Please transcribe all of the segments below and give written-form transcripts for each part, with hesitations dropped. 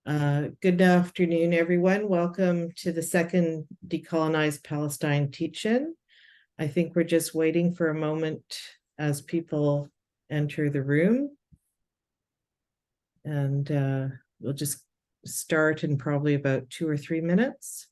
Good afternoon, everyone. Welcome to the second Decolonise Palestine teach-in. I think we're just waiting for a moment as people enter the room. And we'll just start in probably about 2 or 3 minutes.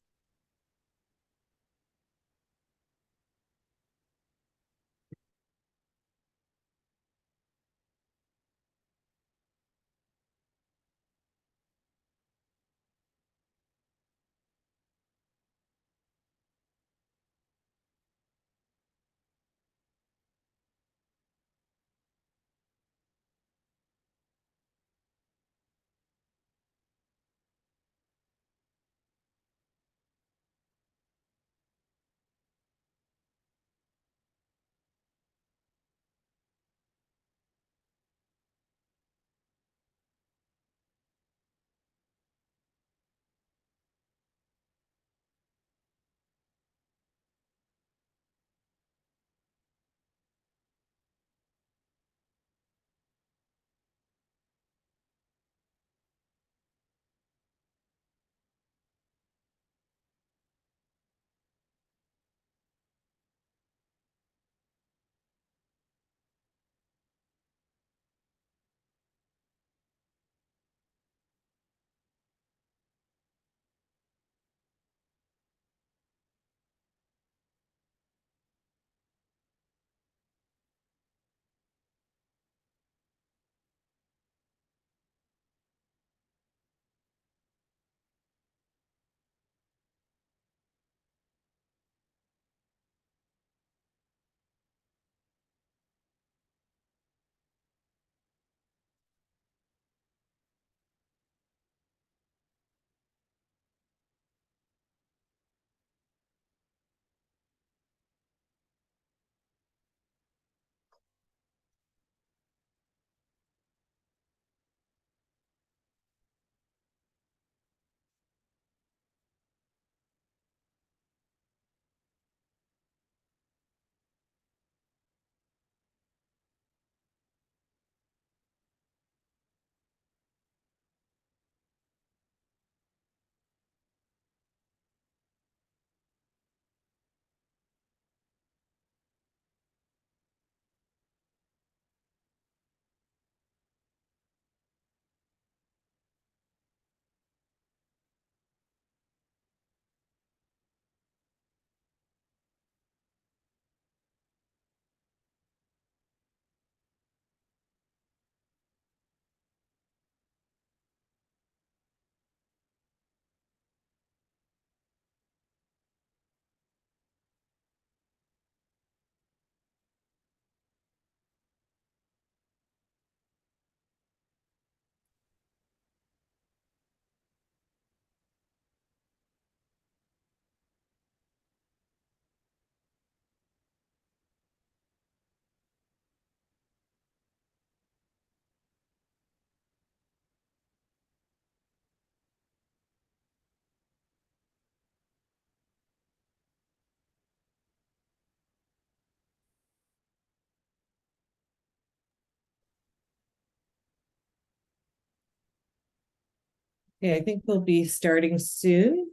Okay, I think we'll be starting soon.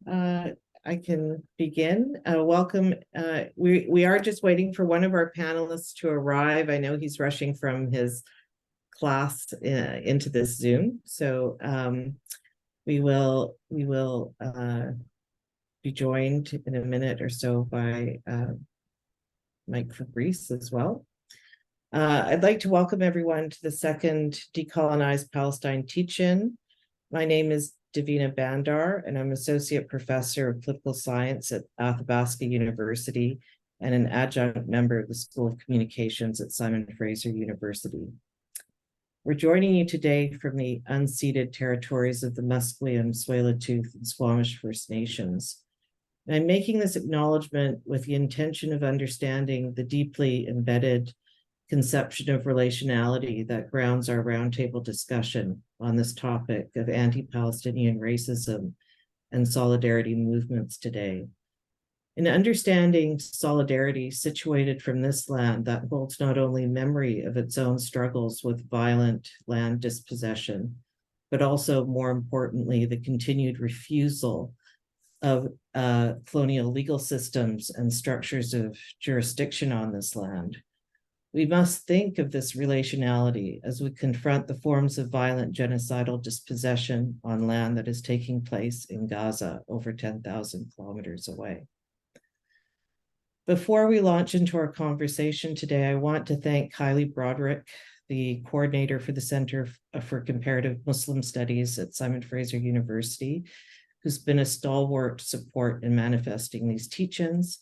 I can begin. Welcome. We are just waiting for one of our panelists to arrive. I know he's rushing from his class into this Zoom. So we will be joined in a minute or so by Mike Fabris as well. I'd like to welcome everyone to the second Decolonise Palestine teach-in. My name is Davina Bhandar, and I'm Associate Professor of Political Science at Athabasca University and an adjunct member of the School of Communications at Simon Fraser University. We're joining you today from the unceded territories of the Musqueam, Tsleil-Waututh, and Squamish First Nations. And I'm making this acknowledgement with the intention of understanding the deeply embedded conception of relationality that grounds our roundtable discussion on this topic of anti-Palestinian racism and solidarity movements today. In understanding solidarity situated from this land that holds not only memory of its own struggles with violent land dispossession, but also, more importantly, the continued refusal of colonial legal systems and structures of jurisdiction on this land. We must think of this relationality as we confront the forms of violent genocidal dispossession on land that is taking place in Gaza, over 10,000 kilometers away. Before we launch into our conversation today, I want to thank Kylie Broderick, the coordinator for the Center for Comparative Muslim Studies at Simon Fraser University, who's been a stalwart support in manifesting these teach-ins,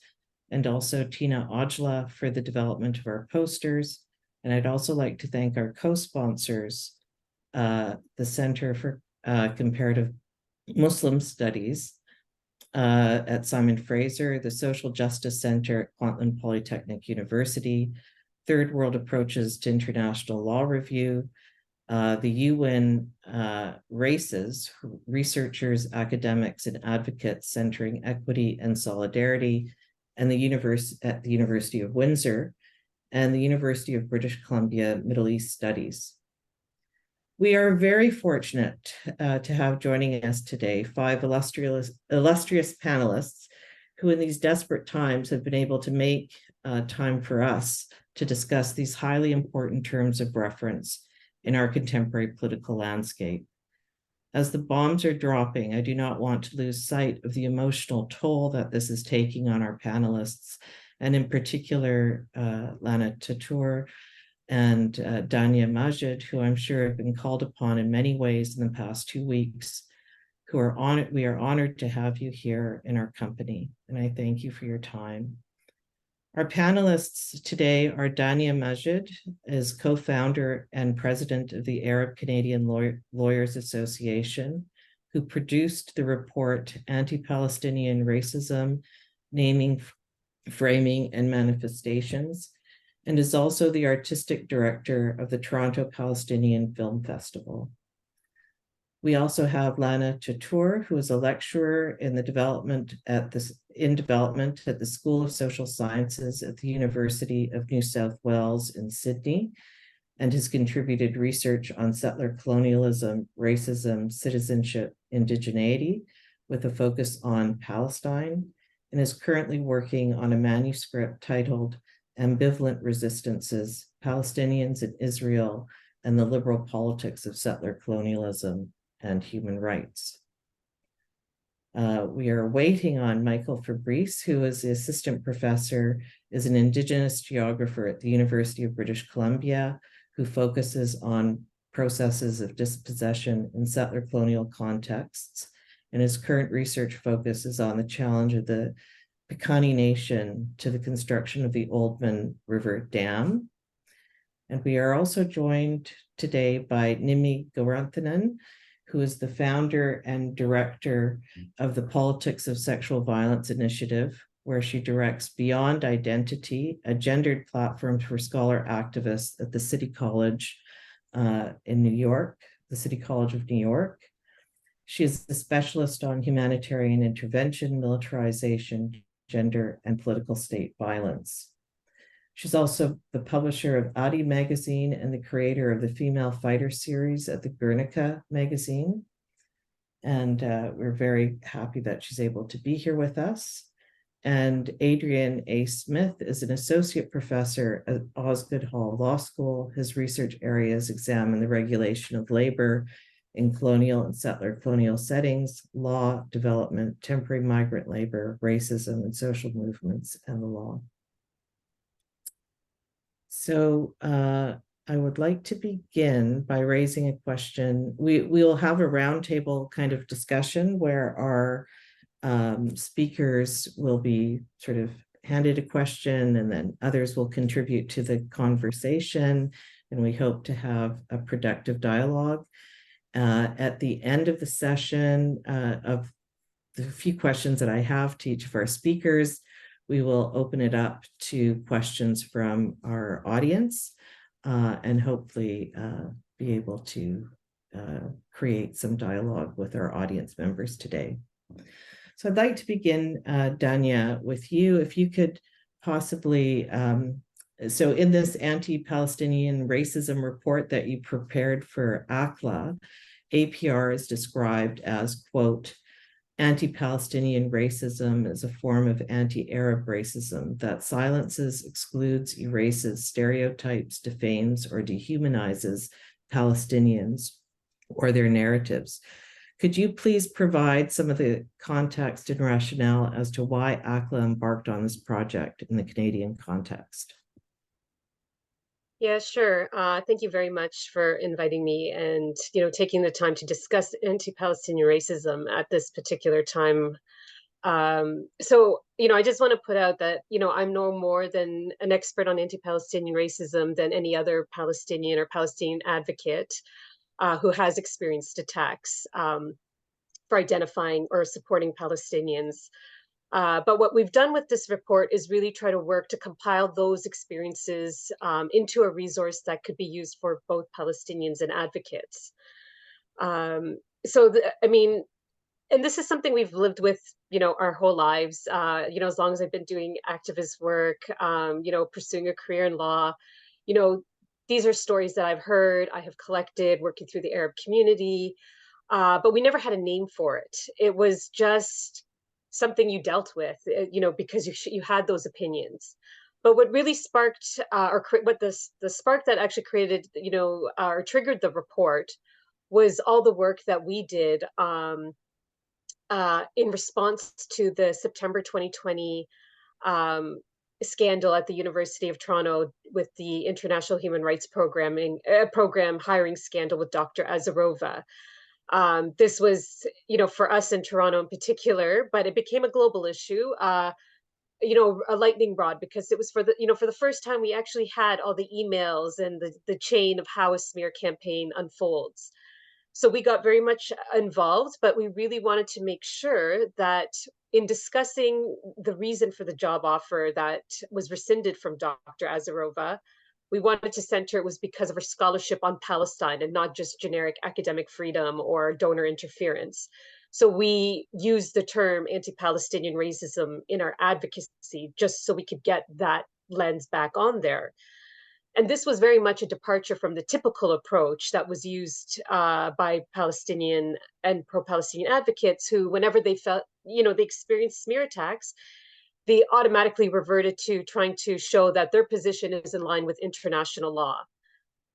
and also Tina Ojla for the development of our posters. And I'd also like to thank our co-sponsors, the Center for Comparative Muslim Studies at Simon Fraser, the Social Justice Center at Kwantlen Polytechnic University, Third World Approaches to International Law Review, the UN RACES, researchers, academics, and advocates centering equity and solidarity, and at the University of Windsor, and the University of British Columbia Middle East Studies. We are very fortunate to have joining us today 5 illustrious panelists who in these desperate times have been able to make time for us to discuss these highly important terms of reference in our contemporary political landscape. As the bombs are dropping, I do not want to lose sight of the emotional toll that this is taking on our panelists, and in particular, Lana Tatour and Dania Majid, who I'm sure have been called upon in many ways in the past 2 weeks, we are honored to have you here in our company, and I thank you for your time. Our panelists today are Dania Majid, is co-founder and president of the Arab Canadian Lawyers Association, who produced the report Anti-Palestinian Racism, Naming, Framing, and Manifestations, and is also the artistic director of the Toronto Palestinian Film Festival. We also have Lana Tatour, who is a lecturer in development at the School of Social Sciences at the University of New South Wales in Sydney, and has contributed research on settler colonialism, racism, citizenship, indigeneity, with a focus on Palestine, and is currently working on a manuscript titled Ambivalent Resistances, Palestinians in Israel and the Liberal Politics of Settler Colonialism and Human Rights. We are waiting on Michael Fabris, who is the assistant professor, is an Indigenous geographer at the University of British Columbia, who focuses on processes of dispossession in settler colonial contexts. And his current research focus is on the challenge of the Piikani Nation to the construction of the Oldman River Dam. And we are also joined today by Nimmi Gowrinathan, who is the founder and director of the Politics of Sexual Violence Initiative, where she directs Beyond Identity, a gendered platform for scholar activists at the City College in New York, the City College of New York. She is a specialist on humanitarian intervention, militarization, gender, and political state violence. She's also the publisher of Adi magazine and the creator of the Female Fighter series at the Guernica magazine. And we're very happy that she's able to be here with us. And Adrian A. Smith is an associate professor at Osgoode Hall Law School. His research areas examine the regulation of labor in colonial and settler colonial settings, law, development, temporary migrant labor, racism, and social movements, and the law. So I would like to begin by raising a question. We will have a roundtable kind of discussion where our speakers will be sort of handed a question, and then others will contribute to the conversation, and we hope to have a productive dialogue. At the end of the session, of the few questions that I have to each of our speakers, we will open it up to questions from our audience and hopefully be able to create some dialogue with our audience members today. So I'd like to begin, Dania, with you. If you could possibly, so in this anti-Palestinian racism report that you prepared for ACLA, APR is described as, quote, anti-Palestinian racism is a form of anti-Arab racism that silences, excludes, erases, stereotypes, defames, or dehumanizes Palestinians or their narratives. Could you please provide some of the context and rationale as to why ACLA embarked on this project in the Canadian context? Yeah, sure. Thank you very much for inviting me and, taking the time to discuss anti-Palestinian racism at this particular time. I just want to put out that, I'm no more than an expert on anti-Palestinian racism than any other Palestinian or Palestinian advocate who has experienced attacks for identifying or supporting Palestinians. But what we've done with this report is really try to work to compile those experiences into a resource that could be used for both Palestinians and advocates. And this is something we've lived with, our whole lives, as long as I've been doing activist work, pursuing a career in law, these are stories that I've heard, I have collected working through the Arab community, but we never had a name for it. It was just something you dealt with, because you had those opinions. But what really sparked, the spark that actually created, or triggered the report was all the work that we did in response to the September 2020 scandal at the University of Toronto with the International Human Rights program hiring scandal with Dr. Azarova. This was, for us in Toronto in particular, but it became a global issue, a lightning rod, because it was for the first time we actually had all the emails and the chain of how a smear campaign unfolds. So we got very much involved, but we really wanted to make sure that in discussing the reason for the job offer that was rescinded from Dr. Azarova, we wanted to center it was because of her scholarship on Palestine and not just generic academic freedom or donor interference. So we used the term anti-Palestinian racism in our advocacy just so we could get that lens back on there. And this was very much a departure from the typical approach that was used by Palestinian and pro-Palestinian advocates who, whenever they felt, they experienced smear attacks, they automatically reverted to trying to show that their position is in line with international law.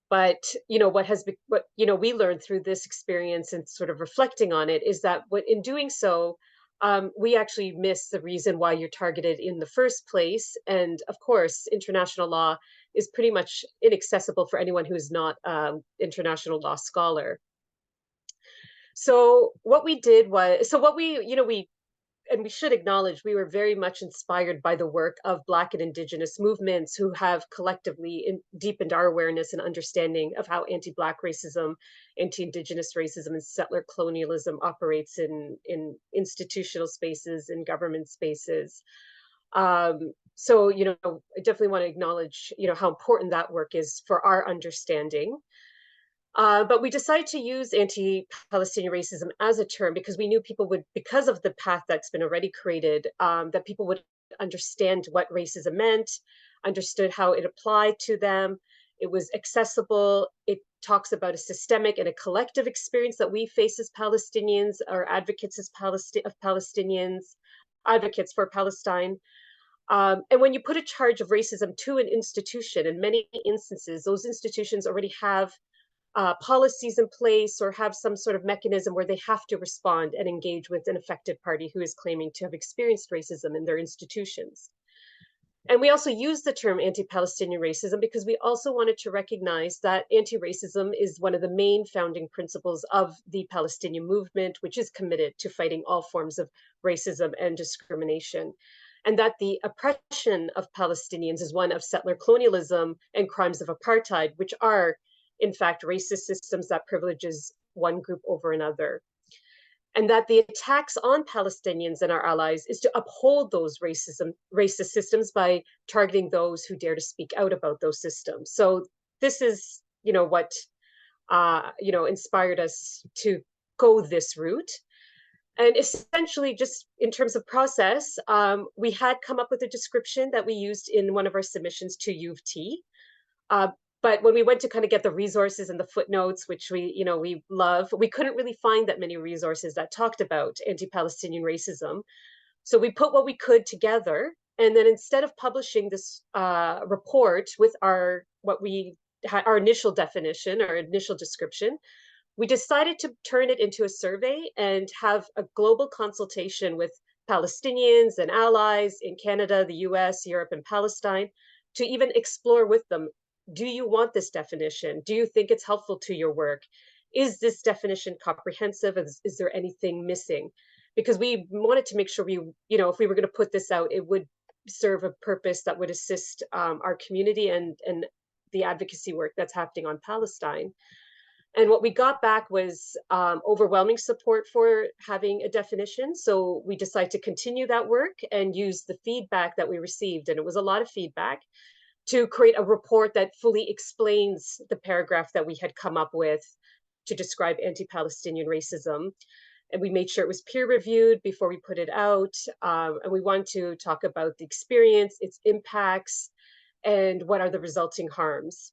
But what we learned through this experience and sort of reflecting on it is that in doing so, we actually miss the reason why you're targeted in the first place. And of course, international law is pretty much inaccessible for anyone who is not an international law scholar. So what we did was, and we should acknowledge, we were very much inspired by the work of Black and Indigenous movements who have collectively deepened our awareness and understanding of how anti-Black racism, anti-Indigenous racism, and settler colonialism operates in institutional spaces and government spaces. I definitely want to acknowledge, how important that work is for our understanding. But we decided to use anti-Palestinian racism as a term because we knew people would, because of the path that's been already created, that people would understand what racism meant, understood how it applied to them. It was accessible. It talks about a systemic and a collective experience that we face as Palestinians or advocates of Palestinians, advocates for Palestine. And when you put a charge of racism to an institution, in many instances, those institutions already have policies in place or have some sort of mechanism where they have to respond and engage with an affected party who is claiming to have experienced racism in their institutions. And we also use the term anti-Palestinian racism because we also wanted to recognize that anti-racism is one of the main founding principles of the Palestinian movement, which is committed to fighting all forms of racism and discrimination. And that the oppression of Palestinians is one of settler colonialism and crimes of apartheid, which are in fact, racist systems that privileges one group over another. And that the attacks on Palestinians and our allies is to uphold those racist systems by targeting those who dare to speak out about those systems. So this is, what, inspired us to go this route. And essentially, just in terms of process, we had come up with a description that we used in one of our submissions to U of T. But when we went to kind of get the resources and the footnotes, which we love, we couldn't really find that many resources that talked about anti-Palestinian racism. So we put what we could together, and then instead of publishing this report with our initial definition, our initial description, we decided to turn it into a survey and have a global consultation with Palestinians and allies in Canada, the US, Europe, and Palestine to even explore with them, do you want this definition? Do you think it's helpful to your work? Is this definition comprehensive? Is there anything missing? Because we wanted to make sure if we were going to put this out, it would serve a purpose that would assist our community and the advocacy work that's happening on Palestine. And what we got back was overwhelming support for having a definition. So we decided to continue that work and use the feedback that we received. And it was a lot of feedback to create a report that fully explains the paragraph that we had come up with to describe anti-Palestinian racism. And we made sure it was peer reviewed before we put it out. And we want to talk about the experience, its impacts, and what are the resulting harms.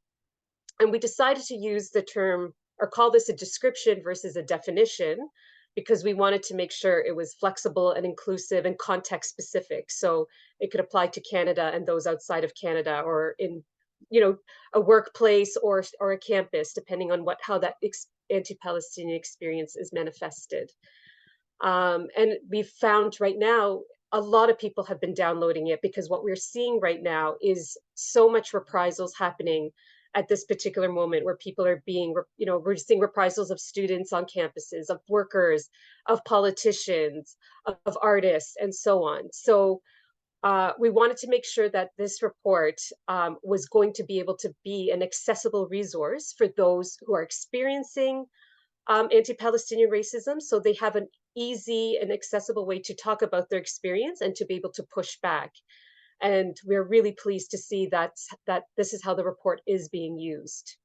And we decided to use the term, or call this a description versus a definition, because we wanted to make sure it was flexible and inclusive and context specific. So it could apply to Canada and those outside of Canada, or in a workplace or a campus, depending on how that anti-Palestinian experience is manifested. And we've found right now a lot of people have been downloading it, because what we're seeing right now is so much reprisals happening at this particular moment, where people are being, we're seeing reprisals of students on campuses, of workers, of politicians, of artists, and so on. So we wanted to make sure that this report was going to be able to be an accessible resource for those who are experiencing anti-Palestinian racism, so they have an easy and accessible way to talk about their experience and to be able to push back. And we're really pleased to see that this is how the report is being used.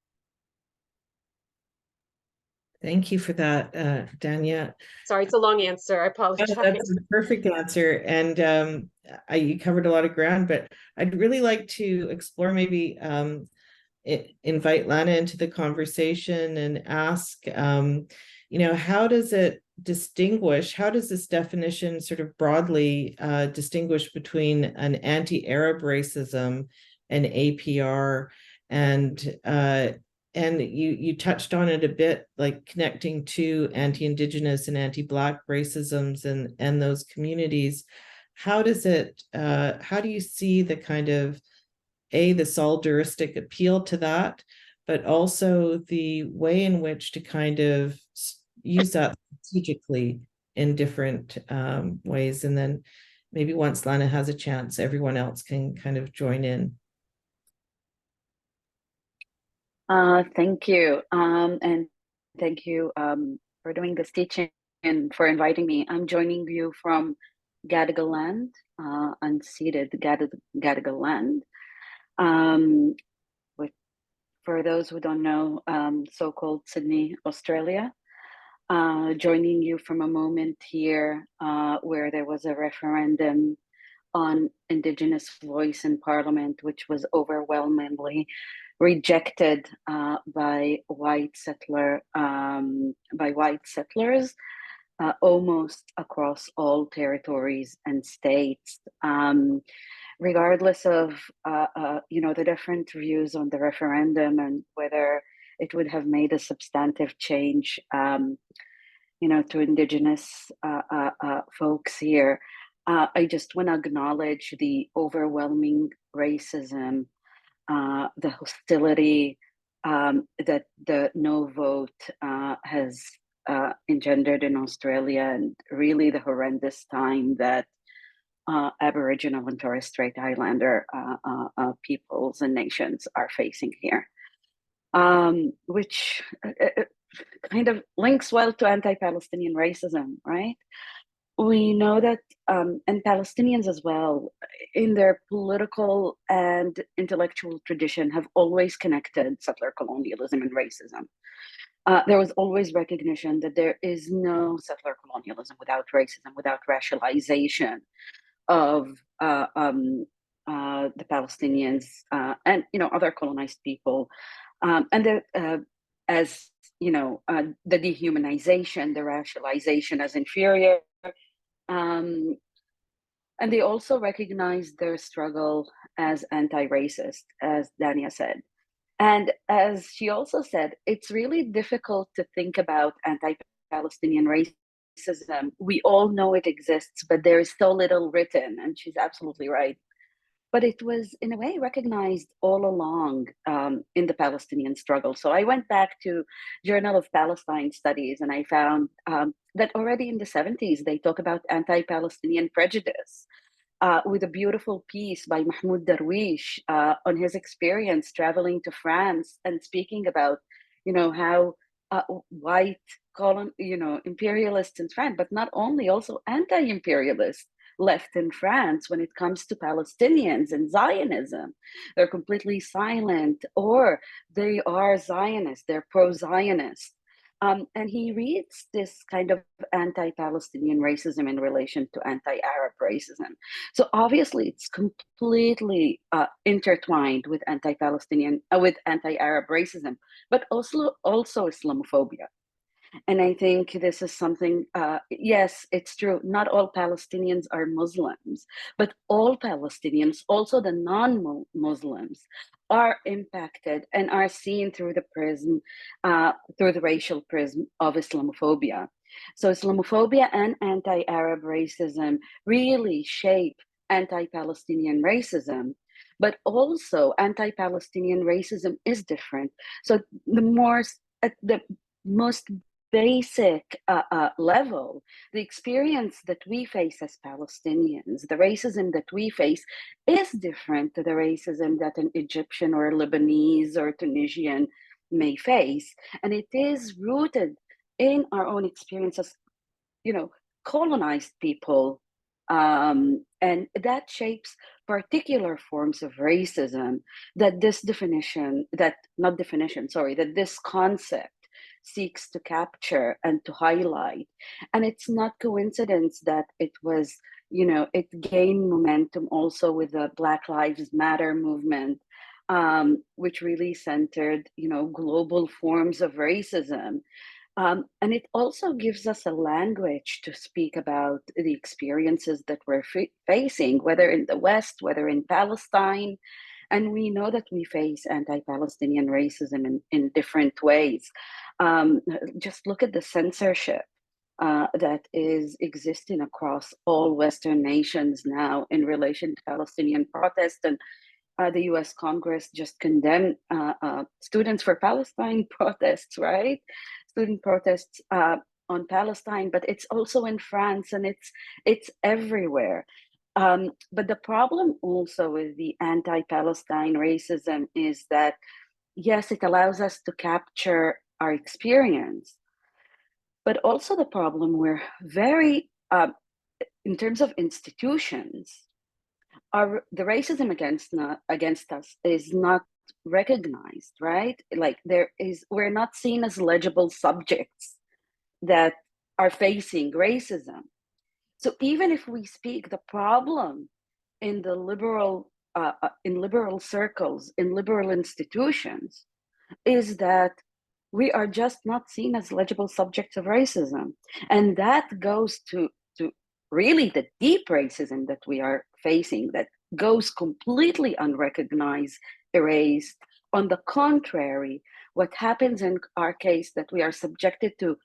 Thank you for that, Dania. Sorry, it's a long answer. I apologize. That's a perfect answer. And you covered a lot of ground, but I'd really like to explore, maybe invite Lana into the conversation and ask, how does it distinguish, how does this definition sort of broadly distinguish between an anti-Arab racism and APR? And you touched on it a bit, like connecting to anti-Indigenous and anti-Black racisms and those communities. How do you see the kind of the solidaric appeal to that, but also the way in which to kind of use that strategically in different ways? And then maybe once Lana has a chance, everyone else can kind of join in. Thank you. And thank you for doing this teaching and for inviting me. I'm joining you from Gadigal land, unceded Gadigal land. For those who don't know, so-called Sydney, Australia. Joining you from a moment here where there was a referendum on Indigenous voice in Parliament, which was overwhelmingly rejected by white settlers almost across all territories and states. Regardless of the different views on the referendum and whether it would have made a substantive change, to Indigenous folks here, I just want to acknowledge the overwhelming racism, the hostility that the no vote has engendered in Australia, and really the horrendous time that Aboriginal and Torres Strait Islander peoples and nations are facing here, which kind of links well to anti-Palestinian racism, right? We know that, and Palestinians as well, in their political and intellectual tradition, have always connected settler colonialism and racism. There was always recognition that there is no settler colonialism without racism, without racialization of the Palestinians and other colonized people, and as the dehumanization, the racialization as inferior, and they also recognize their struggle as anti-racist, as Dania said. And as she also said, it's really difficult to think about anti-Palestinian racism. We all know it exists, but there is so little written, and she's absolutely right. But it was, in a way, recognized all along in the Palestinian struggle. So I went back to Journal of Palestine Studies, and I found that already in the 70s, they talk about anti-Palestinian prejudice. With a beautiful piece by Mahmoud Darwish on his experience traveling to France and speaking about, how white imperialists in France, but not only, also anti-imperialist left in France when it comes to Palestinians and Zionism. They're completely silent, or they are Zionists, they're pro-Zionist. And he reads this kind of anti-Palestinian racism in relation to anti-Arab racism. So obviously, it's completely intertwined with anti-Palestinian, with anti-Arab racism, but also Islamophobia. And I think this is something, yes, it's true. Not all Palestinians are Muslims, but all Palestinians, also the non-Muslims, are impacted and are seen through the prism, through the racial prism of Islamophobia. So Islamophobia and anti-Arab racism really shape anti-Palestinian racism, but also anti-Palestinian racism is different. So at the most basic level, the experience that we face as Palestinians, the racism that we face, is different to the racism that an Egyptian or Lebanese or Tunisian may face. And it is rooted in our own experiences, colonized people. And that shapes particular forms of racism that that this concept seeks to capture and to highlight. And it's not coincidence that it was, it gained momentum also with the Black Lives Matter movement, which really centered, global forms of racism. And it also gives us a language to speak about the experiences that we're facing, whether in the West, whether in Palestine. And we know that we face anti-Palestinian racism in different ways. Just look at the censorship that is existing across all Western nations now in relation to Palestinian protests. And the US Congress just condemned Students for Palestine protests, right? Student protests on Palestine, but it's also in France, and it's everywhere. But the problem also with the anti-Palestine racism is that, yes, it allows us to capture our experience, but also the problem we're very, in terms of institutions, the racism against us is not recognized, right? Like we're not seen as legible subjects that are facing racism. So even if we speak, the problem in the liberal circles, in liberal institutions, is that we are just not seen as legible subjects of racism. And that goes to really the deep racism that we are facing, that goes completely unrecognized, erased. On the contrary, what happens in our case, that we are subjected to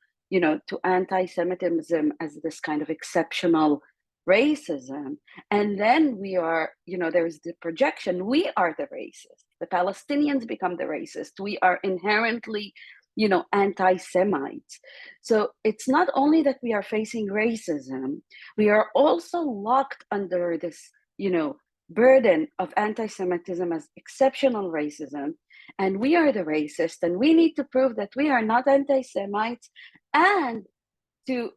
anti-Semitism as this kind of exceptional racism. And then we are, there's the projection, we are the racist. The Palestinians become the racist. We are inherently, anti-Semites. So it's not only that we are facing racism, we are also locked under this, burden of anti-Semitism as exceptional racism. And we are the racist, and we need to prove that we are not anti-Semites, and to,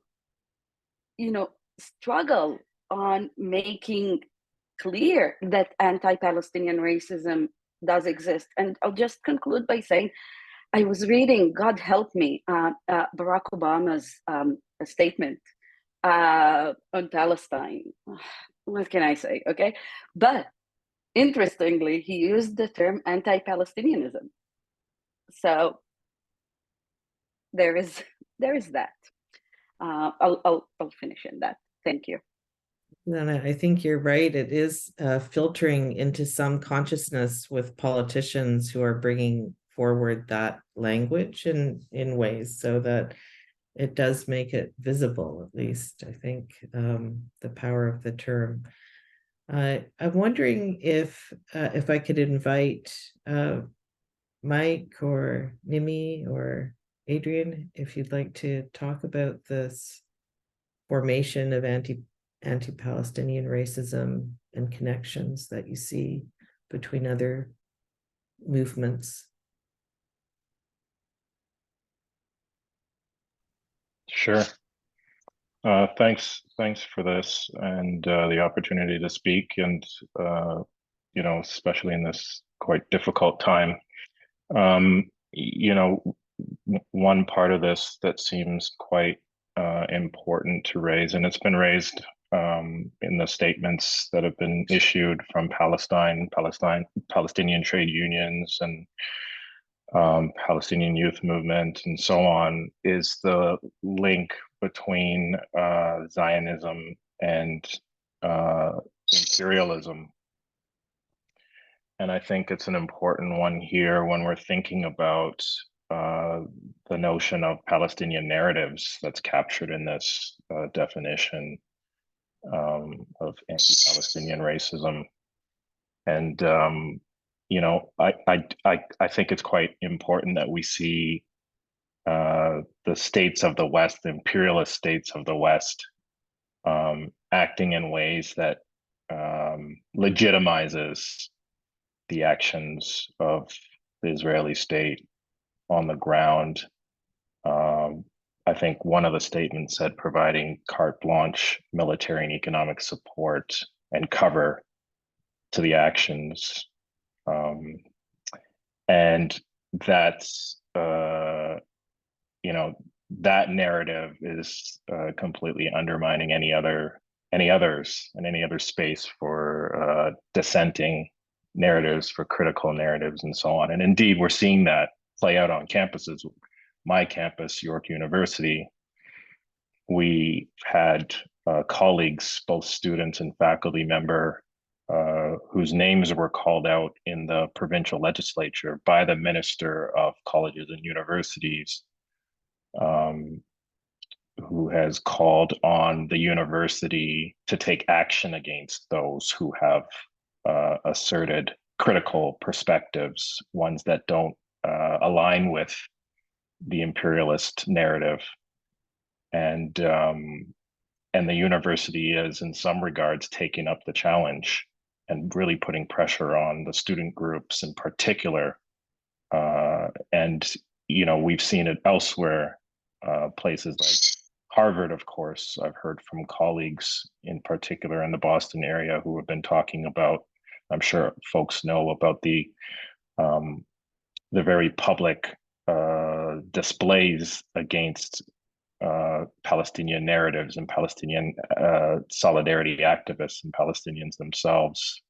struggle on making clear that anti-Palestinian racism does exist. And I'll just conclude by saying, I was reading, God help me, Barack Obama's statement on Palestine. What can I say? Okay. But interestingly, he used the term anti-Palestinianism. So there is that. I'll finish in that. Thank you. Lana, I think you're right. It is filtering into some consciousness with politicians who are bringing forward that language in ways so that it does make it visible, at least, I think, the power of the term. I'm wondering if I could invite Mike or Nimmi or Adrian, if you'd like to talk about this formation of anti-Palestinian racism and connections that you see between other movements. Sure. Thanks for this and the opportunity to speak, and especially in this quite difficult time. One part of this that seems quite important to raise, and it's been raised in the statements that have been issued from Palestinian trade unions and Palestinian youth movement and so on, is the link between Zionism and imperialism. And I think it's an important one here when we're thinking about the notion of Palestinian narratives that's captured in this definition of anti-Palestinian racism. And I think it's quite important that we see the states of the West, the imperialist states of the West, acting in ways that legitimizes the actions of the Israeli state on the ground. I think one of the statements said providing carte blanche military and economic support and cover to the actions. And that's, that narrative is completely undermining any others and any other space for dissenting narratives, for critical narratives, and so on. And indeed, we're seeing that play out on campuses. My campus, York University, we had colleagues, both students and faculty member, whose names were called out in the provincial legislature by the Minister of Colleges and Universities, who has called on the university to take action against those who have asserted critical perspectives, ones that don't align with the imperialist narrative. And the university is, in some regards, taking up the challenge and really putting pressure on the student groups in particular. And we've seen it elsewhere, places like Harvard, of course. I've heard from colleagues in particular in the Boston area who have been talking about, I'm sure folks know about the very public displays against Palestinian narratives and Palestinian solidarity activists and Palestinians themselves,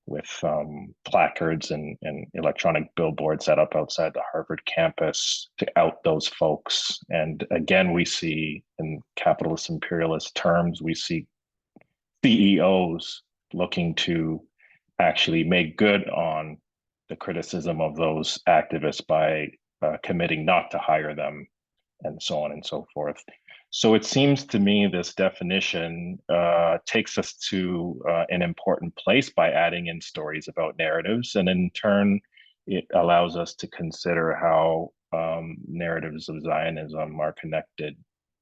with placards and electronic billboards set up outside the Harvard campus to out those folks. And again, we see, in capitalist imperialist terms, we see CEOs looking to actually make good on the criticism of those activists by committing not to hire them, and so on and so forth. So it seems to me this definition takes us to an important place by adding in stories about narratives, and in turn, it allows us to consider how narratives of Zionism are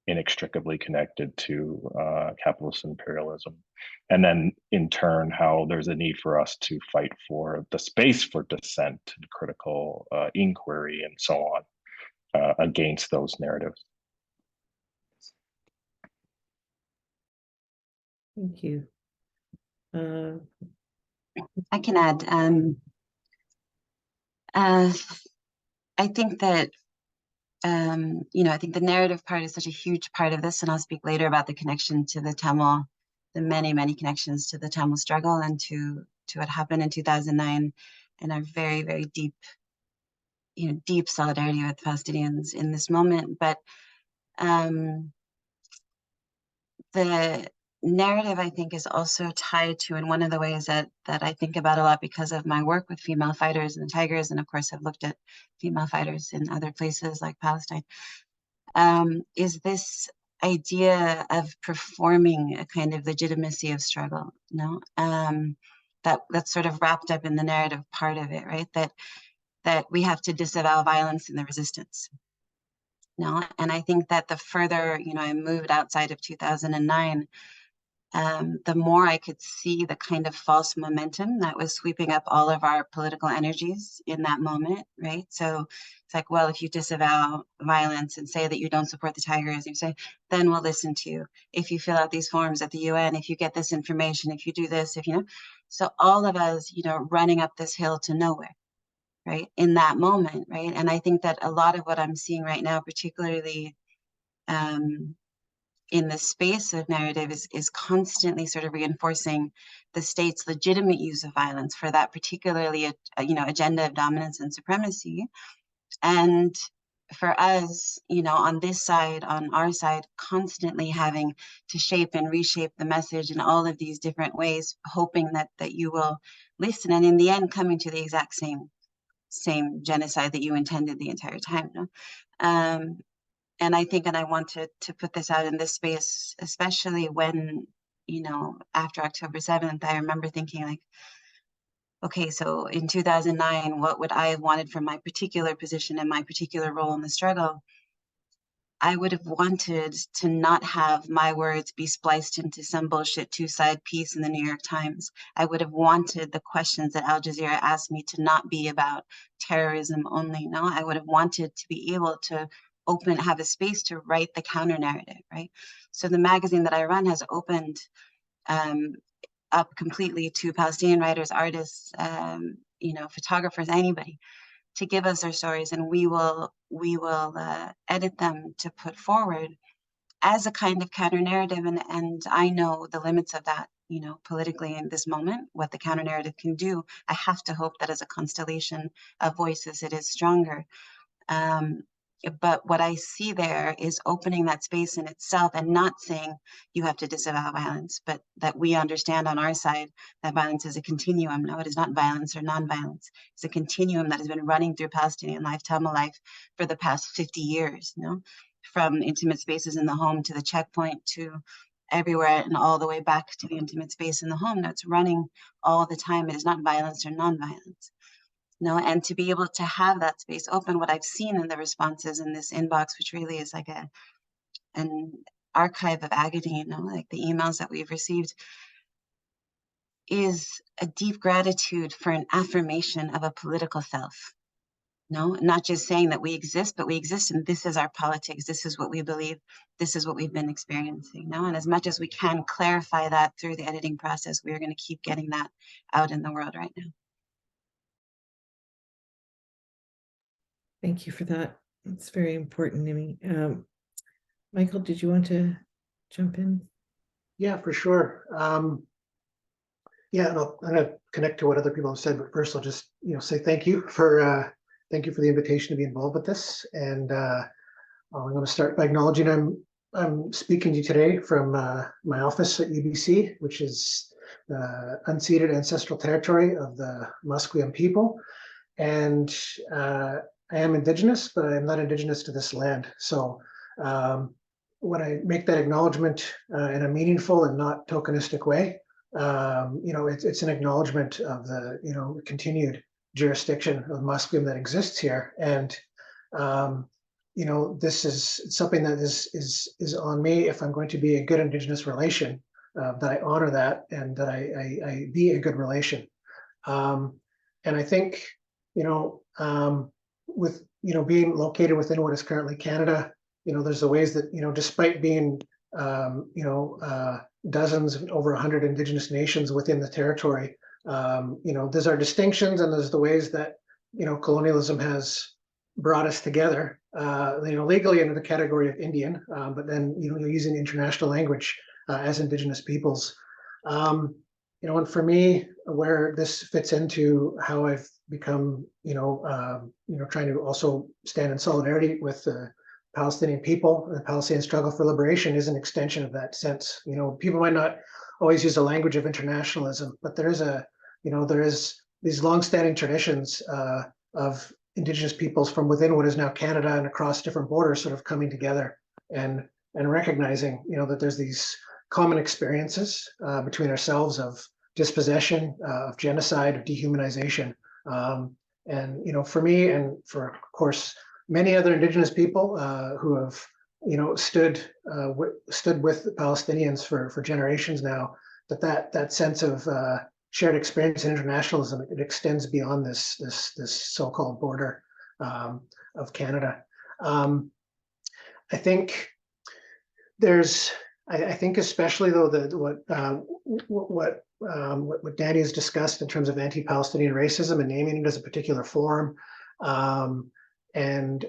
inextricably connected to capitalist imperialism. And then in turn, how there's a need for us to fight for the space for dissent and critical inquiry and so on against those narratives. Thank you. I can add. I think that I think the narrative part is such a huge part of this, and I'll speak later about the connection to the Tamil many, many connections to the Tamil struggle and to what happened in 2009, and our very, very deep, deep solidarity with Palestinians in this moment. But the narrative, I think, is also tied to, and one of the ways that I think about a lot because of my work with female fighters and the Tigers, and of course I've looked at female fighters in other places like Palestine, is this idea of performing a kind of legitimacy of struggle, that's sort of wrapped up in the narrative part of it, right? That we have to disavow violence in the resistance. And I think that the further, I moved outside of 2009, the more I could see the kind of false momentum that was sweeping up all of our political energies in that moment, right? So it's like, well, if you disavow violence and say that you don't support the Tigers, you say, then we'll listen to you. If you fill out these forms at the UN, if you get this information, if you do this, so all of us, running up this hill to nowhere, right? In that moment, right? And I think that a lot of what I'm seeing right now, particularly in the space of narrative, is constantly sort of reinforcing the state's legitimate use of violence for that particularly, agenda of dominance and supremacy. And for us, on this side, on our side, constantly having to shape and reshape the message in all of these different ways, hoping that you will listen, and in the end, coming to the exact same genocide that you intended the entire time. And I think, and I want to put this out in this space, especially when, after October 7th, I remember thinking like, okay, so in 2009, what would I have wanted from my particular position and my particular role in the struggle? I would have wanted to not have my words be spliced into some bullshit two-side piece in the New York Times. I would have wanted the questions that Al Jazeera asked me to not be about terrorism only. No, I would have wanted to be able to have a space to write the counter narrative, right? So the magazine that I run has opened up completely to Palestinian writers, artists, photographers, anybody, to give us their stories, and we will edit them to put forward as a kind of counter narrative. And I know the limits of that, politically in this moment, what the counter narrative can do. I have to hope that as a constellation of voices, it is stronger. But what I see there is opening that space in itself and not saying you have to disavow violence, but that we understand on our side that violence is a continuum. No, it is not violence or non-violence. It's a continuum that has been running through Palestinian life, Tamil life, for the past 50 years, from intimate spaces in the home to the checkpoint to everywhere and all the way back to the intimate space in the home. No, it's running all the time. It is not violence or non-violence. And to be able to have that space open, what I've seen in the responses in this inbox, which really is like an archive of agony, like the emails that we've received, is a deep gratitude for an affirmation of a political self. Not just saying that we exist, but we exist and this is our politics. This is what we believe. This is what we've been experiencing. And as much as we can clarify that through the editing process, we're going to keep getting that out in the world right now. Thank you for that. It's very important, Nimmi. Michael, did you want to jump in? Yeah, for sure. I'm going to connect to what other people have said, but first I'll just say thank you for the invitation to be involved with this. And I'm going to start by acknowledging I'm speaking to you today from my office at UBC, which is the unceded ancestral territory of the Musqueam people, and I am Indigenous, but I am not Indigenous to this land. So when I make that acknowledgement in a meaningful and not tokenistic way, it's an acknowledgement of the continued jurisdiction of Musqueam that exists here, and this is something that is on me if I'm going to be a good Indigenous relation, that I honor that and that I be a good relation, and I think with being located within what is currently Canada, there's the ways that despite being dozens, over 100 Indigenous nations within the territory, there's our distinctions and there's the ways that colonialism has brought us together, legally under the category of Indian, but then using international language as Indigenous peoples. And for me, where this fits into how I've become, trying to also stand in solidarity with the Palestinian people and the Palestinian struggle for liberation is an extension of that sense. People might not always use the language of internationalism, but there is these longstanding traditions of Indigenous peoples from within what is now Canada and across different borders sort of coming together and recognizing, that there's these common experiences between ourselves of dispossession, of genocide, of dehumanization. And for me and for, of course, many other Indigenous people who have, stood with the Palestinians for generations now, that sense of shared experience and internationalism, it extends beyond this so-called border of Canada. I think I think especially though what Dania has discussed in terms of anti-Palestinian racism and naming it as a particular form, and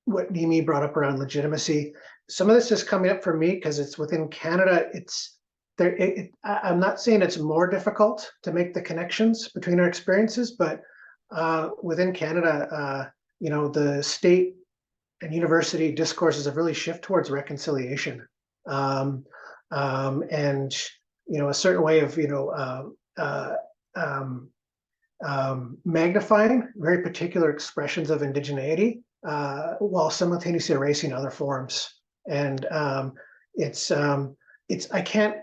what Nimmi brought up around legitimacy. Some of this is coming up for me because it's within Canada. I'm not saying it's more difficult to make the connections between our experiences, but within Canada, the state and university discourses have really shifted towards reconciliation, and a certain way of magnifying very particular expressions of indigeneity while simultaneously erasing other forms. And I can't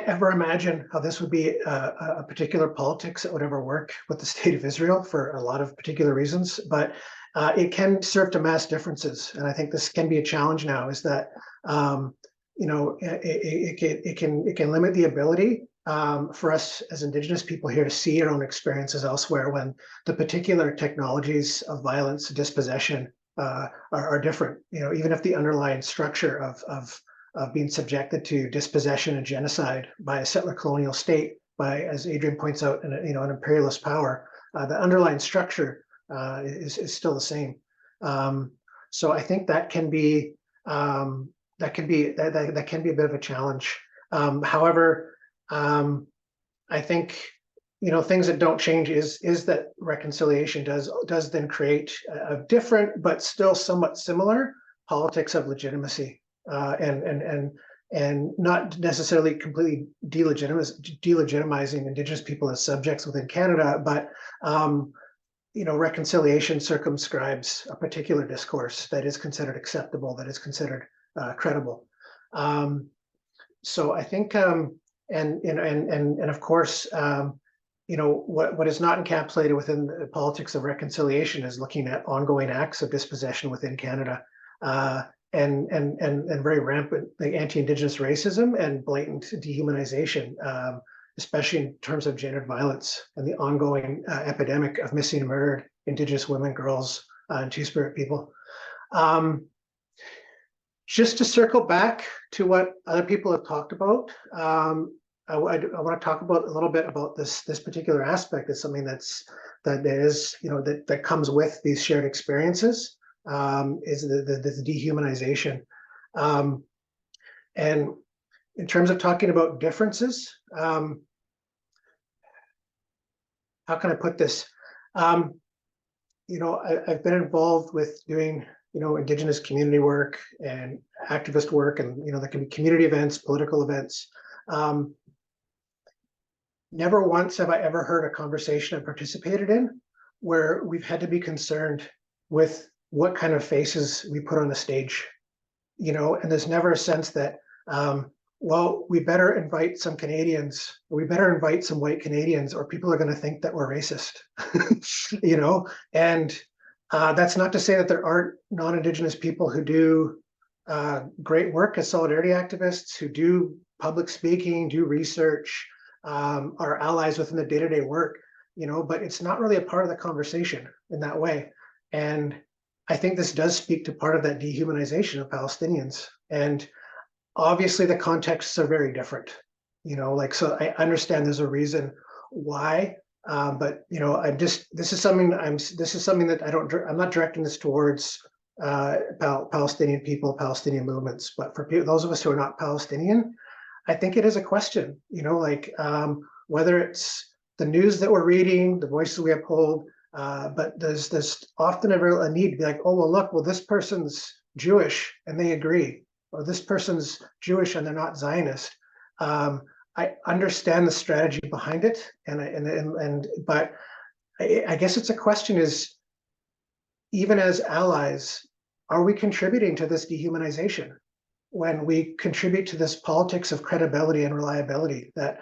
ever imagine how this would be a particular politics that would ever work with the state of Israel for a lot of particular reasons, but it can serve to mask differences. And I think this can be a challenge now, is that it can limit the ability for us as Indigenous people here to see our own experiences elsewhere when the particular technologies of violence, dispossession are different. Even if the underlying structure of being subjected to dispossession and genocide by a settler colonial state, by, as Adrian points out, an imperialist power, the underlying structure is still the same. So I think that can be a bit of a challenge. However, I think things that don't change is that reconciliation does then create a different but still somewhat similar politics of legitimacy, and not necessarily completely delegitimizing Indigenous people as subjects within Canada, but reconciliation circumscribes a particular discourse that is considered acceptable, that is considered credible. So I think, and of course, what is not encapsulated within the politics of reconciliation is looking at ongoing acts of dispossession within Canada, and very rampant anti-Indigenous racism and blatant dehumanization, especially in terms of gendered violence and the ongoing epidemic of missing and murdered Indigenous women, girls, and Two-Spirit people. Just to circle back to what other people have talked about, I want to talk about a little bit about this particular aspect. It's something that comes with these shared experiences, is the dehumanization. And in terms of talking about differences, how can I put this? I've been involved with doing Indigenous community work and activist work, and there can be community events, political events. Never once have I ever heard a conversation I participated in where we've had to be concerned with what kind of faces we put on the stage, and there's never a sense that, well, we better invite some Canadians, or we better invite some white Canadians, or people are going to think that we're racist, and that's not to say that there aren't non-Indigenous people who do great work as solidarity activists, who do public speaking, do research, are allies within the day-to-day work, but it's not really a part of the conversation in that way. And I think this does speak to part of that dehumanization of Palestinians. And obviously the contexts are very different, so I understand there's a reason why, but this is something that I'm not directing this towards Palestinian people, Palestinian movements. But for those of us who are not Palestinian, I think it is a question, like whether it's the news that we're reading, the voices we uphold, but there's often a need to be like, oh, well, look, this person's Jewish and they agree, or this person's Jewish and they're not Zionist. I understand the strategy behind it, but I guess it's a question is, even as allies, are we contributing to this dehumanization when we contribute to this politics of credibility and reliability that,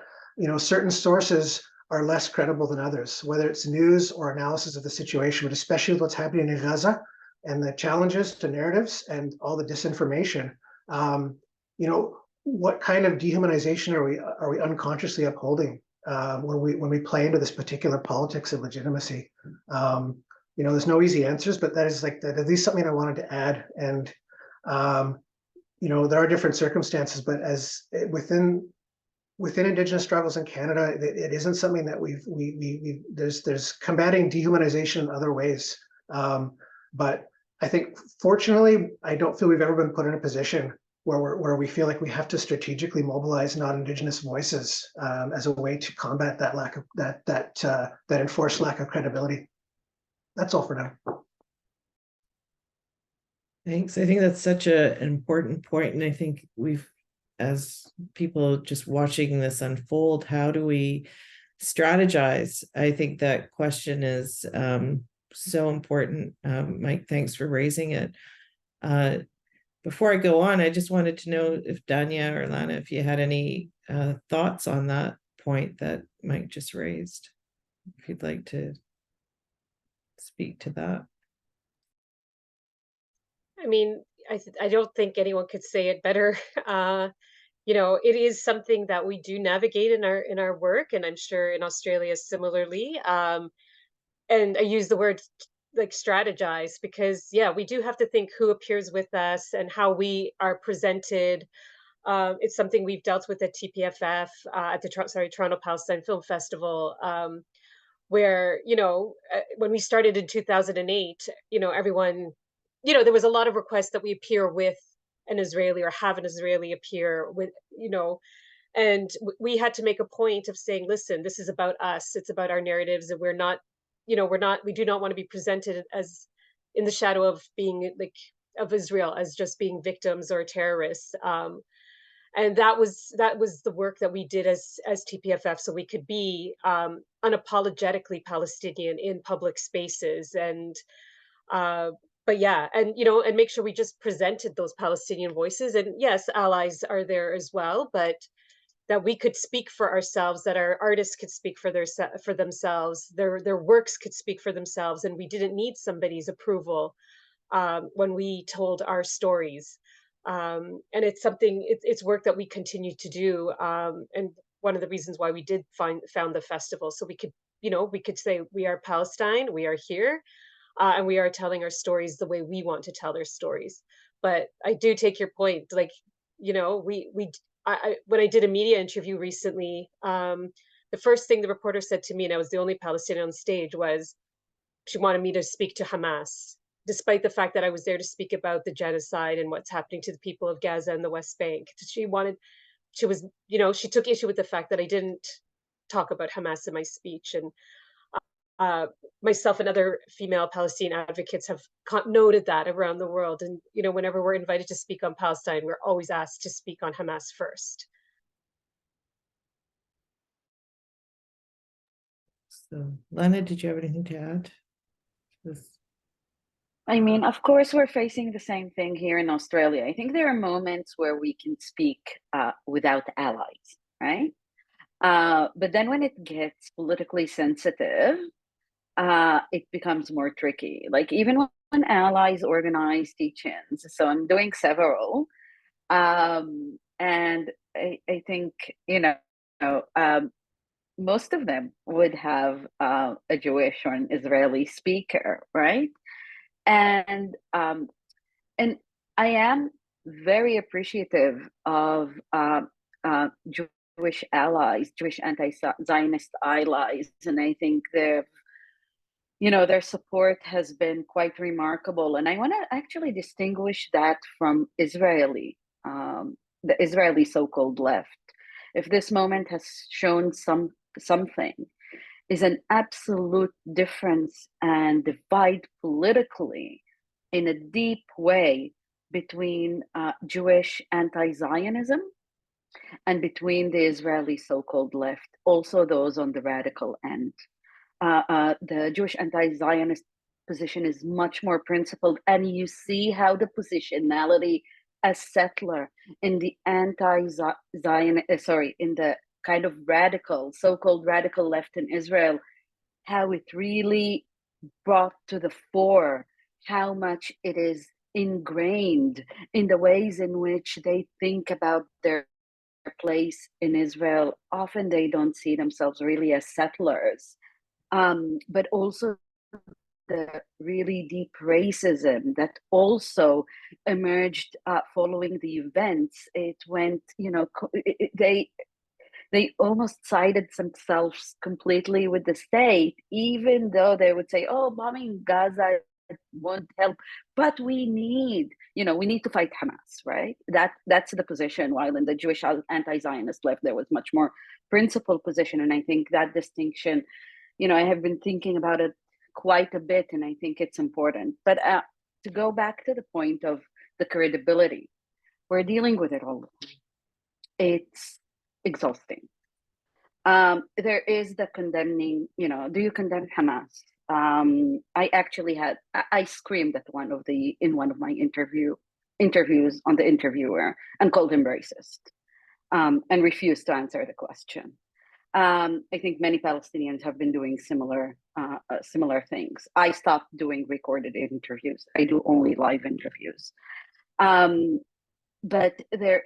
certain sources are less credible than others, whether it's news or analysis of the situation, but especially what's happening in Gaza and the challenges to narratives and all the disinformation. What kind of dehumanization are we unconsciously upholding when we play into this particular politics of legitimacy? There's no easy answers, but that is at least something I wanted to add. And there are different circumstances, but as within Indigenous struggles in Canada, it isn't something that there's combating dehumanization in other ways. But I think, fortunately, I don't feel we've ever been put in a position where we feel like we have to strategically mobilize non-Indigenous voices as a way to combat that lack of that enforced lack of credibility. That's all for now. Thanks. I think that's such an important point, and I think as people just watching this unfold, how do we strategize? I think that question is so important. Mike, thanks for raising it. Before I go on, I just wanted to know if Dania or Lana, if you had any thoughts on that point that Mike just raised, if you'd like to speak to that. I mean, I don't think anyone could say it better. It is something that we do navigate in our work, and I'm sure in Australia similarly. And I use the word like strategize because we do have to think who appears with us and how we are presented. It's something we've dealt with at TPFF, at the Toronto Palestine Film Festival, where when we started in 2008, everyone, there was a lot of requests that we appear with an Israeli or have an Israeli appear with, and we had to make a point of saying, listen, this is about us. It's about our narratives, and we do not want to be presented as in the shadow of being of Israel as just being victims or terrorists. And that was the work that we did as TPFF, so we could be unapologetically Palestinian in public spaces, and and make sure we just presented those Palestinian voices. And yes, allies are there as well, but that we could speak for ourselves, that our artists could speak for themselves, their works could speak for themselves, and we didn't need somebody's approval when we told our stories. And it's something, it's work that we continue to do. And one of the reasons why we did found the festival, so we could say we are Palestine, we are here, and we are telling our stories the way we want to tell their stories. But I do take your point, when I did a media interview recently, the first thing the reporter said to me, and I was the only Palestinian on stage, was she wanted me to speak to Hamas, despite the fact that I was there to speak about the genocide and what's happening to the people of Gaza and the West Bank. She took issue with the fact that I didn't talk about Hamas in my speech. And myself and other female Palestinian advocates have noted that around the world. And, whenever we're invited to speak on Palestine, we're always asked to speak on Hamas first. So, Lana, did you have anything to add? I mean, of course, we're facing the same thing here in Australia. I think there are moments where we can speak without allies, right? But then when it gets politically sensitive, it becomes more tricky. Like even when allies organize teach-ins, so I'm doing several, and I think, most of them would have a Jewish or an Israeli speaker, right? And I am very appreciative of Jewish allies, Jewish anti-Zionist allies, and I think they've their support has been quite remarkable. And I want to actually distinguish that from the Israeli so-called left. If this moment has shown something, is an absolute difference and divide politically in a deep way between Jewish anti-Zionism and between the Israeli so-called left, also those on the radical end. The Jewish anti-Zionist position is much more principled, and you see how the positionality as settler in the in the kind of radical, so-called radical left in Israel, how it really brought to the fore how much it is ingrained in the ways in which they think about their place in Israel. Often they don't see themselves really as settlers, but also the really deep racism that also emerged following the events. It went, they almost sided themselves completely with the state, even though they would say, "Oh, bombing Gaza won't help, but we need to fight Hamas," right? That's the position. While in the Jewish anti-Zionist left, there was much more principled position, and I think that distinction, I have been thinking about it quite a bit, and I think it's important. But to go back to the point of the credibility, we're dealing with it all the time. It's exhausting. There is the condemning, do you condemn Hamas? I screamed at in one of my interviews on the interviewer and called him racist, and refused to answer the question. I think many Palestinians have been doing similar things. I stopped doing recorded interviews. I do only live interviews. But there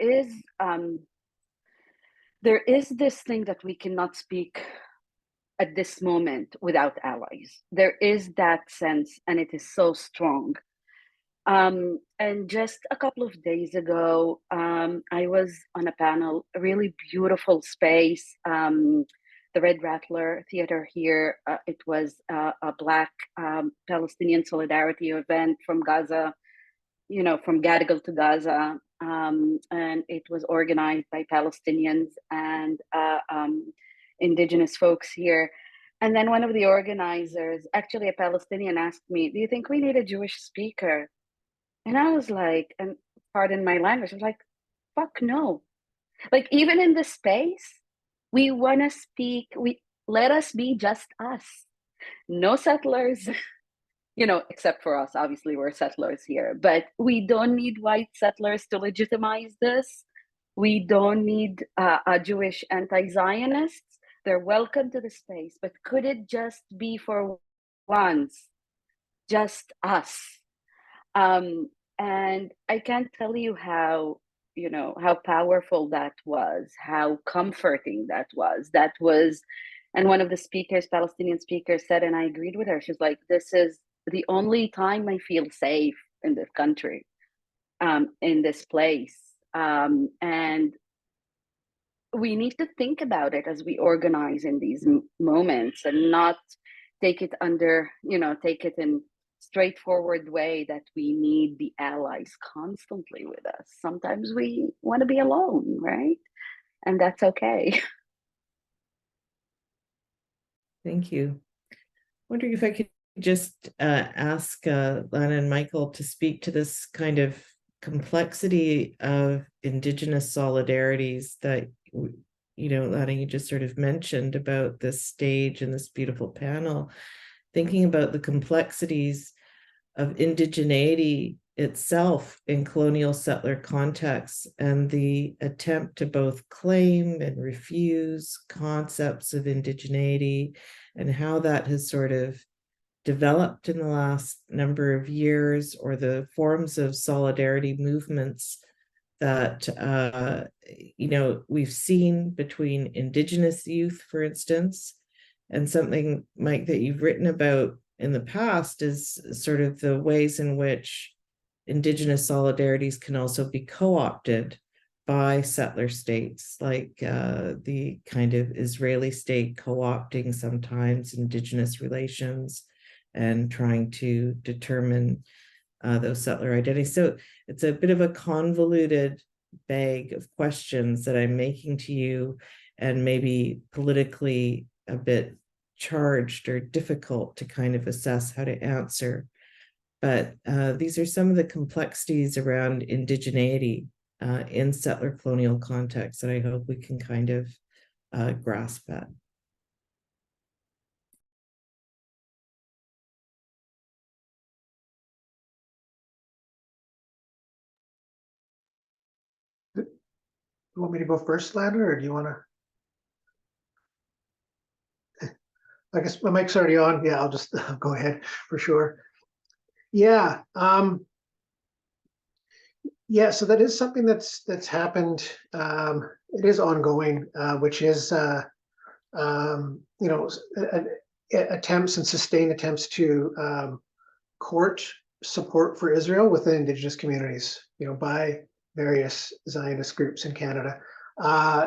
is this thing that we cannot speak at this moment without allies. There is that sense, and it is so strong. And just a couple of days ago, I was on a panel, a really beautiful space, the Red Rattler Theater here. It was a Black Palestinian solidarity event from Gaza, from Gadigal to Gaza. And it was organized by Palestinians and indigenous folks here. And then one of the organizers, actually a Palestinian, asked me, "Do you think we need a Jewish speaker?" And I was like, and pardon my language, I was like, fuck no. Like, even in this space, we want to speak, let us be just us. No settlers, except for us, obviously we're settlers here, but we don't need white settlers to legitimize this. We don't need Jewish anti-Zionists. They're welcome to the space, but could it just be for once, just us? And I can't tell you how powerful that was, how comforting that was. And one of the speakers, Palestinian speakers, said, and I agreed with her, she's like, "This is the only time I feel safe in this country, in this place." And we need to think about it as we organize in these moments, and not take it in straightforward way that we need the allies constantly with us. Sometimes we want to be alone, right? And that's okay. Thank you. Wondering if I could just ask Lana and Michael to speak to this kind of complexity of Indigenous solidarities that, Lana, you just sort of mentioned about this stage and this beautiful panel, thinking about the complexities of indigeneity itself in colonial settler contexts, and the attempt to both claim and refuse concepts of indigeneity, and how that has sort of developed in the last number of years, or the forms of solidarity movements that we've seen between Indigenous youth, for instance. And something, Mike, that you've written about in the past is sort of the ways in which Indigenous solidarities can also be co-opted by settler states, like the kind of Israeli state co-opting sometimes Indigenous relations, and trying to determine those settler identities. So it's a bit of a convoluted bag of questions that I'm making to you, and maybe politically a bit charged or difficult to kind of assess how to answer. But these are some of the complexities around indigeneity in settler colonial contexts that I hope we can kind of grasp at. You want me to go first, Lana, or do you want to? I guess my mic's already on. Yeah, I'll just go ahead for sure. Yeah, yeah. So that is something that's happened. It is ongoing, which is attempts and sustained attempts to court support for Israel within Indigenous communities, by various Zionist groups in Canada.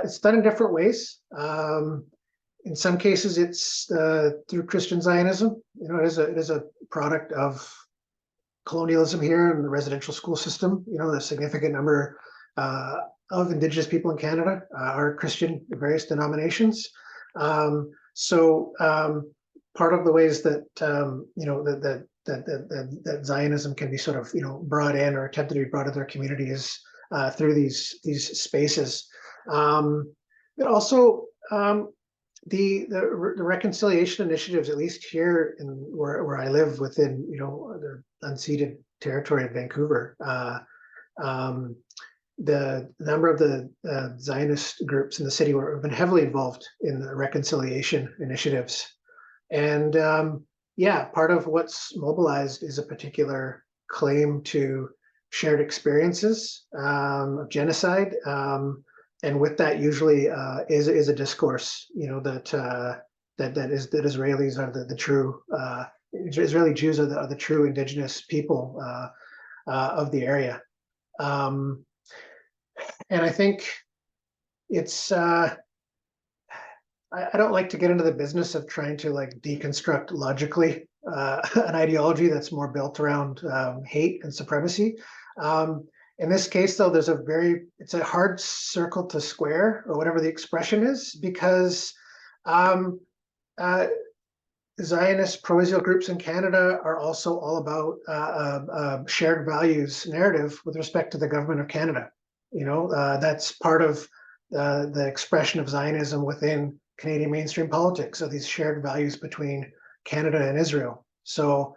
It's done in different ways. In some cases, it's through Christian Zionism. It is a product of colonialism here in the residential school system. A significant number of Indigenous people in Canada are Christian in various denominations. So part of the ways that that Zionism can be sort of brought in or attempted to be brought into their community is through these spaces. But also the reconciliation initiatives, at least here in where I live within the unceded territory of Vancouver. The number of the Zionist groups in the city have been heavily involved in the reconciliation initiatives. And yeah, part of what's mobilized is a particular claim to shared experiences of genocide. And with that usually is a discourse, that Israelis are the true, Israeli Jews are the true Indigenous people of the area. And I think it's, I don't like to get into the business of trying to deconstruct logically an ideology that's more built around hate and supremacy. In this case, though, it's a hard circle to square, or whatever the expression is, because Zionist pro-Israel groups in Canada are also all about shared values narrative with respect to the government of Canada. That's part of the expression of Zionism within Canadian mainstream politics, of these shared values between Canada and Israel. So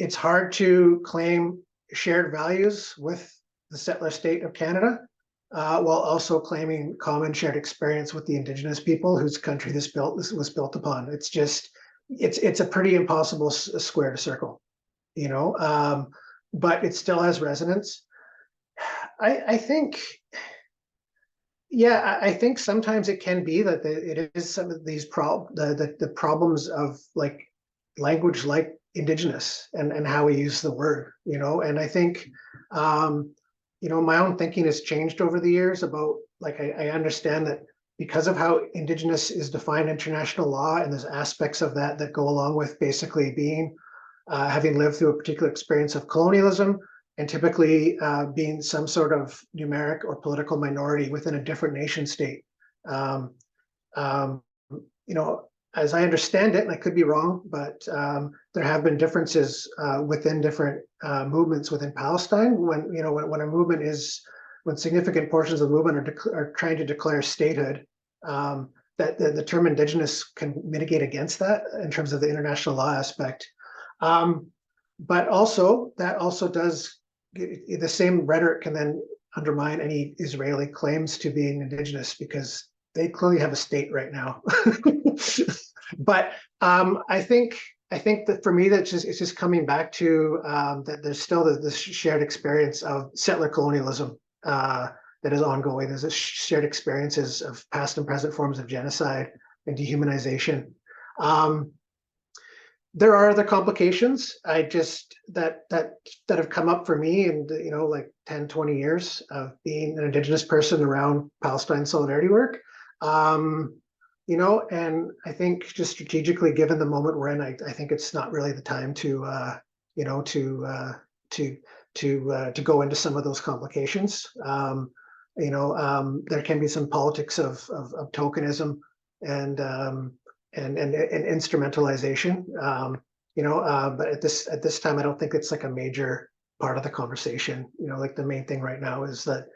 it's hard to claim shared values with the settler state of Canada, while also claiming common shared experience with the Indigenous people whose country this was built upon. It's just, it's a pretty impossible square to circle, but it still has resonance. I think, yeah, I think sometimes it can be that it is some of these the problems of language like Indigenous and how we use the word, and I think, my own thinking has changed over the years about, I understand that because of how Indigenous is defined in international law, and there's aspects of that go along with basically being, having lived through a particular experience of colonialism, and typically being some sort of numeric or political minority within a different nation state. As I understand it, and I could be wrong, but there have been differences within different movements within Palestine. When when a movement when significant portions of the movement are trying to declare statehood, that the term Indigenous can mitigate against that in terms of the international law aspect. But also that also does, the same rhetoric can then undermine any Israeli claims to being Indigenous, because they clearly have a state right now. But I think that for me, it's just coming back to that there's still this shared experience of settler colonialism that is ongoing. There's shared experiences of past and present forms of genocide and dehumanization. There are other complications that have come up for me in 10, 20 years of being an Indigenous person around Palestine solidarity work. and I think just strategically, given the moment we're in, I think it's not really the time to to go into some of those complications. There can be some politics of tokenism and instrumentalization. But at this time, I don't think it's like a major part of the conversation. Like the main thing right now is that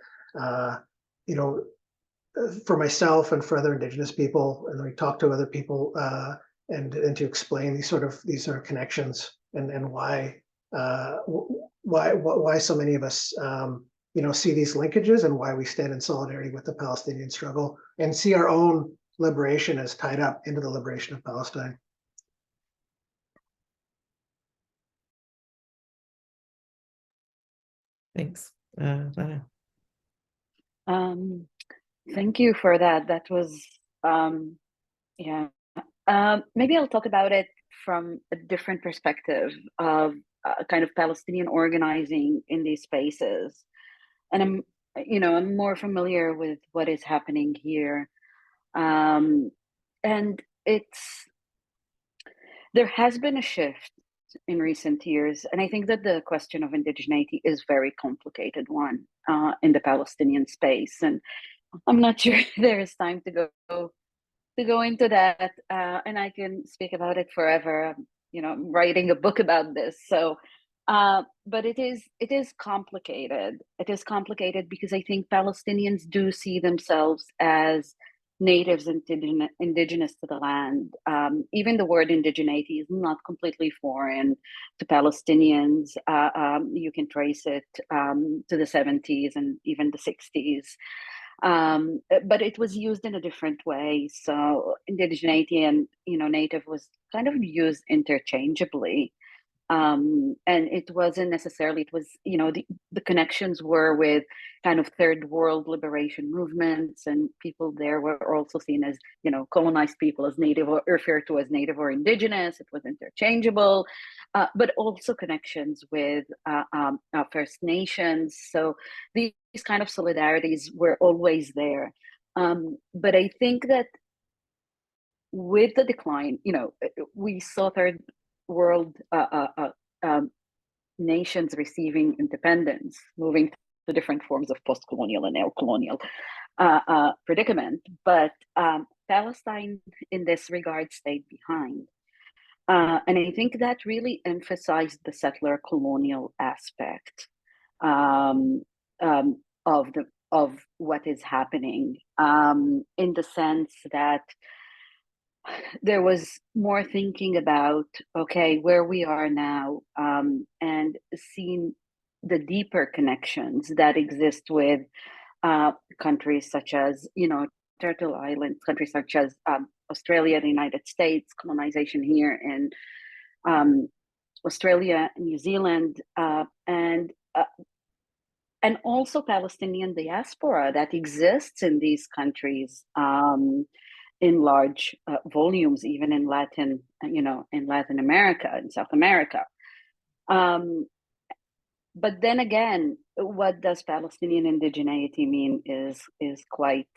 for myself and for other Indigenous people, and we talk to other people and to explain these sort of connections and why so many of us see these linkages and why we stand in solidarity with the Palestinian struggle and see our own liberation as tied up into the liberation of Palestine. Thanks, Lana. Thank you for that. That was, yeah. Maybe I'll talk about it from a different perspective of kind of Palestinian organizing in these spaces. And I'm more familiar with what is happening here. And there has been a shift in recent years. And I think that the question of indigeneity is a very complicated one in the Palestinian space. And I'm not sure there is time to go into that, and I can speak about it forever. I'm writing a book about this, so but it is complicated. It is complicated because I think Palestinians do see themselves as natives, indigenous to the land. Even the word indigeneity is not completely foreign to Palestinians. You can trace it to the 70s and even the 60s. But it was used in a different way. So indigeneity and native was kind of used interchangeably. And it wasn't necessarily, it was, the connections were with kind of third world liberation movements, and people there were also seen as, colonized people as native or referred to as native or indigenous. It was interchangeable, but also connections with First Nations. So these kind of solidarities were always there. But I think that with the decline, we saw third world nations receiving independence, moving to different forms of post-colonial and neo-colonial predicament. But Palestine, in this regard, stayed behind. And I think that really emphasized the settler colonial aspect of what is happening, in the sense that there was more thinking about, okay, where we are now, and seeing the deeper connections that exist with countries such as, Turtle Island, countries such as Australia, the United States, colonization here in Australia, New Zealand, and also Palestinian diaspora that exists in these countries in large volumes, even in Latin America and South America. But then again, what does Palestinian indigeneity mean is quite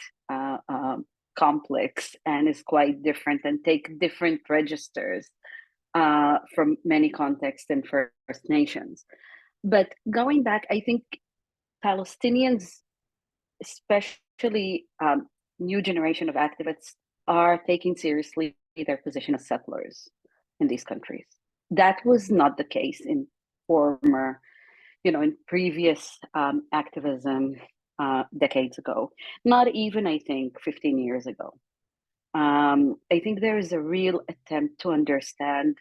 complex and is quite different and take different registers from many contexts and First Nations. But going back, I think Palestinians, especially new generation of activists, are taking seriously their position as settlers in these countries. That was not the case in former, in previous activism decades ago, not even, I think, 15 years ago. I think there is a real attempt to understand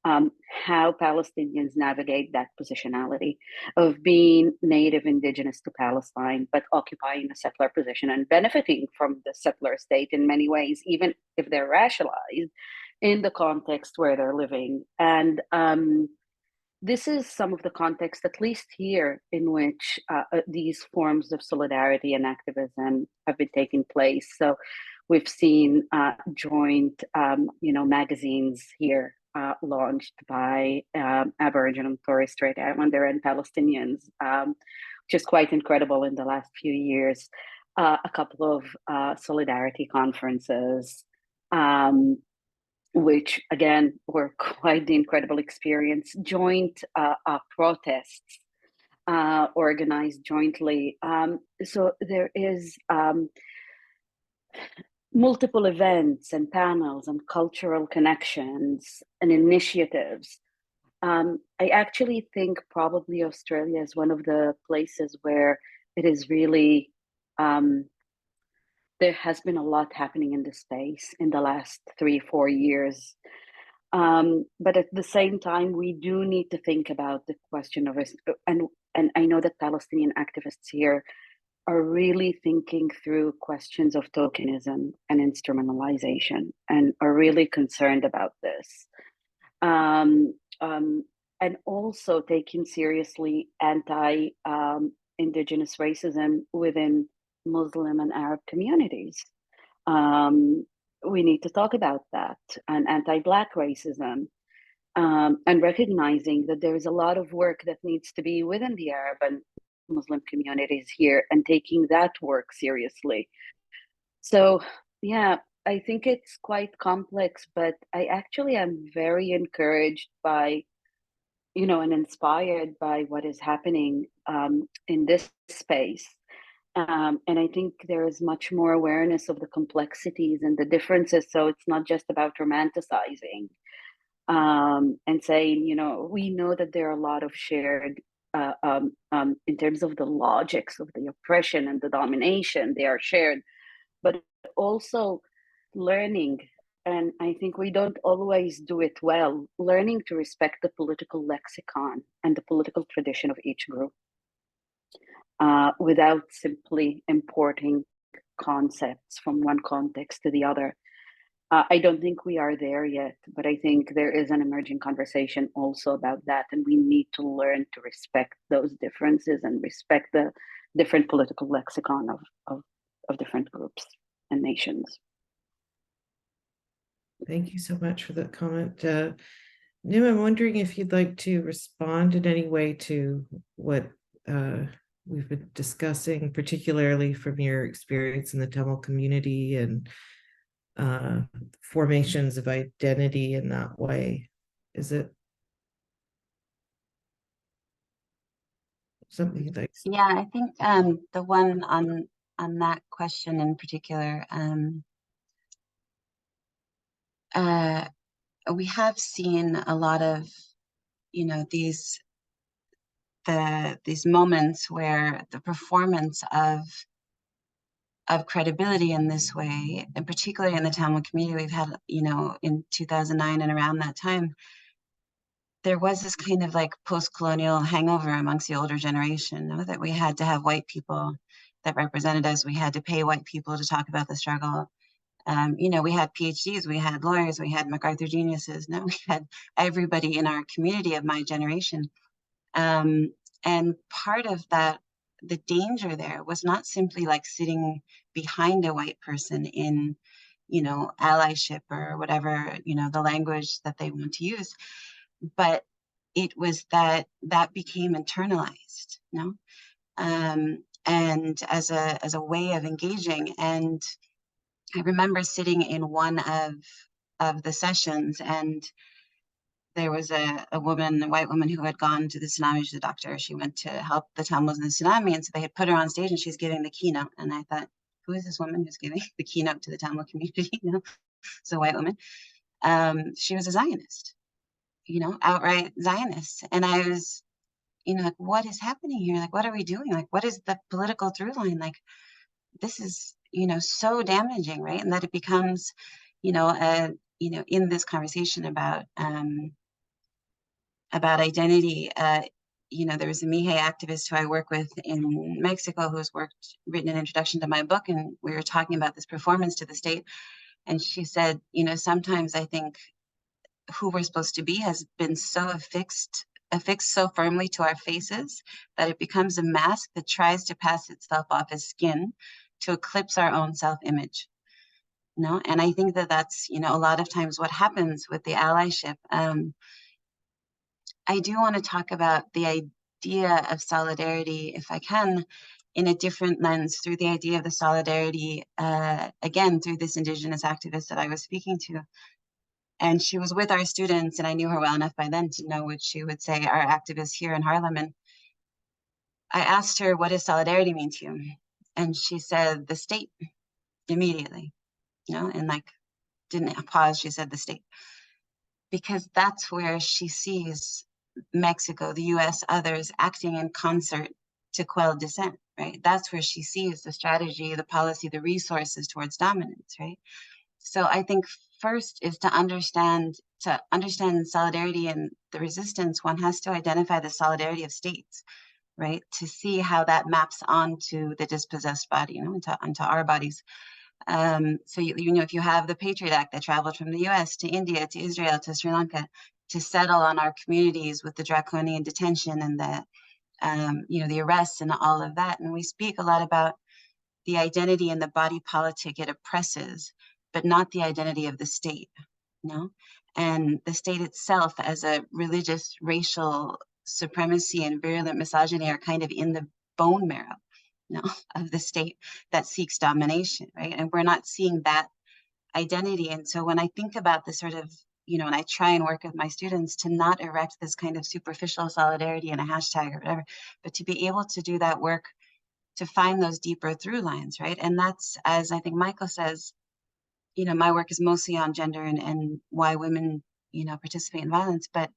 how Palestinians navigate that positionality of being native indigenous to Palestine, but occupying a settler position and benefiting from the settler state in many ways, even if they're racialized in the context where they're living. And this is some of the context, at least here, in which these forms of solidarity and activism have been taking place. So we've seen joint, magazines here launched by Aboriginal and Torres Strait Islander and Palestinians, which is quite incredible in the last few years. A couple of solidarity conferences, which again were quite the incredible experience. Joint protests organized jointly. So there is multiple events and panels and cultural connections and initiatives. I actually think probably Australia is one of the places where it is really, there has been a lot happening in the space in the last 3-4 years. But at the same time, we do need to think about the question of, and I know that Palestinian activists here are really thinking through questions of tokenism and instrumentalization and are really concerned about this. And also taking seriously anti-Indigenous racism within Muslim and Arab communities. We need to talk about that, and anti-Black racism, and recognizing that there is a lot of work that needs to be within the Arab and Muslim communities here and taking that work seriously. So, yeah, I think it's quite complex, but I actually am very encouraged by, and inspired by what is happening in this space. And I think there is much more awareness of the complexities and the differences. So it's not just about romanticizing and saying, we know that there are a lot of shared, in terms of the logics of the oppression and the domination, they are shared, but also learning. And I think we don't always do it well, learning to respect the political lexicon and the political tradition of each group. Without simply importing concepts from one context to the other. I don't think we are there yet, but I think there is an emerging conversation also about that, and we need to learn to respect those differences and respect the different political lexicon of different groups and nations. Thank you so much for that comment. Nim, I'm wondering if you'd like to respond in any way to what we've been discussing, particularly from your experience in the Tamil community and formations of identity in that way. Is it something you'd like to say? Yeah, I think the one on that question in particular, we have seen a lot of, these moments where the performance of credibility in this way, and particularly in the Tamil community, we've had, in 2009 and around that time, there was this kind of like post-colonial hangover amongst the older generation, that we had to have white people that represented us. We had to pay white people to talk about the struggle. We had PhDs, we had lawyers, we had MacArthur geniuses. Now we had everybody in our community of my generation. And part of that, the danger there was not simply like sitting behind a white person in, allyship or whatever, the language that they want to use, but it was that became internalized, and as a way of engaging. And I remember sitting in one of the sessions, and there was a white woman who had gone to the tsunami. She's a doctor. She went to help the Tamils in the tsunami, and so they had put her on stage, and she's giving the keynote. And I thought, who is this woman who's giving the keynote to the Tamil community? It's a white woman. She was a Zionist, outright Zionist. And I was, like, what is happening here? Like, what are we doing? Like, what is the political through line? Like, this is, so damaging, right? And that it becomes, in this conversation about identity, there was a Mije activist who I work with in Mexico who's written an introduction to my book, and we were talking about this performance to the state. And she said, sometimes I think who we're supposed to be has been so affixed so firmly to our faces that it becomes a mask that tries to pass itself off as skin to eclipse our own self-image. And I think that that's, a lot of times what happens with the allyship. I do want to talk about the idea of solidarity, if I can, in a different lens through the idea of the solidarity, again, through this Indigenous activist that I was speaking to. And she was with our students, and I knew her well enough by then to know what she would say, our activists here in Haarlem. And I asked her, what does solidarity mean to you? And she said, the state, immediately, you know, and like, didn't pause, she said the state. Because that's where she sees Mexico, the US, others acting in concert to quell dissent, right? That's where she sees the strategy, the policy, the resources towards dominance, right? So I think first is to understand solidarity and the resistance, one has to identify the solidarity of states, right? To see how that maps onto the dispossessed body, you know, onto our bodies. So, you know, if you have the Patriot Act that traveled from the US to India, to Israel, to Sri Lanka, to settle on our communities with the draconian detention and the, you know, the arrests and all of that. And we speak a lot about the identity and the body politic it oppresses, but not the identity of the state, you know? And the state itself as a religious, racial supremacy and virulent misogyny are kind of in the bone marrow, you know, of the state that seeks domination, right? And we're not seeing that identity. And so when I think about the sort of, you know, and I try and work with my students to not erect this kind of superficial solidarity in a hashtag or whatever, but to be able to do that work to find those deeper through lines, right? And that's, as I think Michael says, you know, my work is mostly on gender and why women, you know, participate in violence, but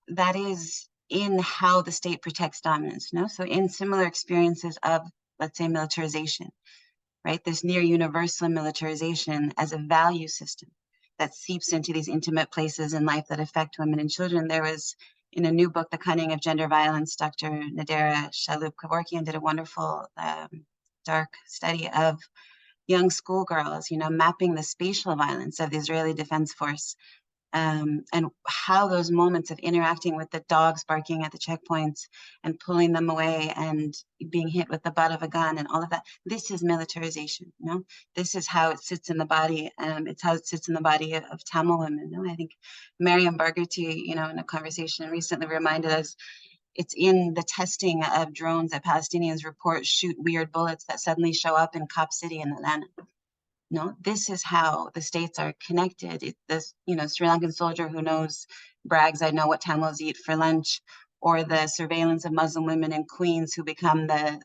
that is in how the state protects dominance, you know? So in similar experiences of, let's say, militarization, right? This near universal militarization as a value system that seeps into these intimate places in life that affect women and children. There was, in a new book, The Cunning of Gender Violence, Dr. Nadera Shalhoub-Kevorkian did a wonderful dark study of young schoolgirls, you know, mapping the spatial violence of the Israeli Defense Force, and how those moments of interacting with the dogs barking at the checkpoints and pulling them away and being hit with the butt of a gun and all of that. This is militarization, you know? This is how it sits in the body. It's how it sits in the body of Tamil women. You know? I think Mariam Barghouti, you know, in a conversation recently reminded us, it's in the testing of drones that Palestinians report shoot weird bullets that suddenly show up in Cop City in Lana. No, this is how the states are connected. It's this, you know, Sri Lankan soldier who brags, I know what Tamils eat for lunch, or the surveillance of Muslim women in Queens who become the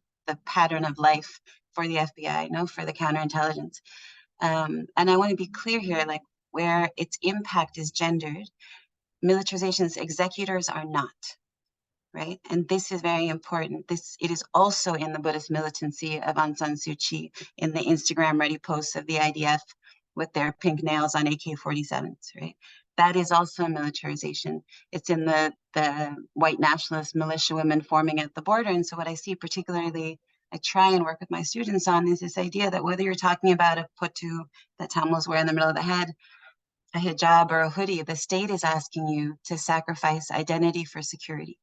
pattern of life for the FBI, no, for the counterintelligence. And I want to be clear here, like where its impact is gendered, militarization's executors are not. Right? And this is very important. It is also in the Buddhist militancy of Aung San Suu Kyi, in the Instagram ready posts of the IDF with their pink nails on AK-47s, right? That is also militarization. It's in the white nationalist militia women forming at the border. And so what I see particularly, I try and work with my students on is this idea that whether you're talking about a puttu that Tamils wear in the middle of the head, a hijab or a hoodie, the state is asking you to sacrifice identity for security.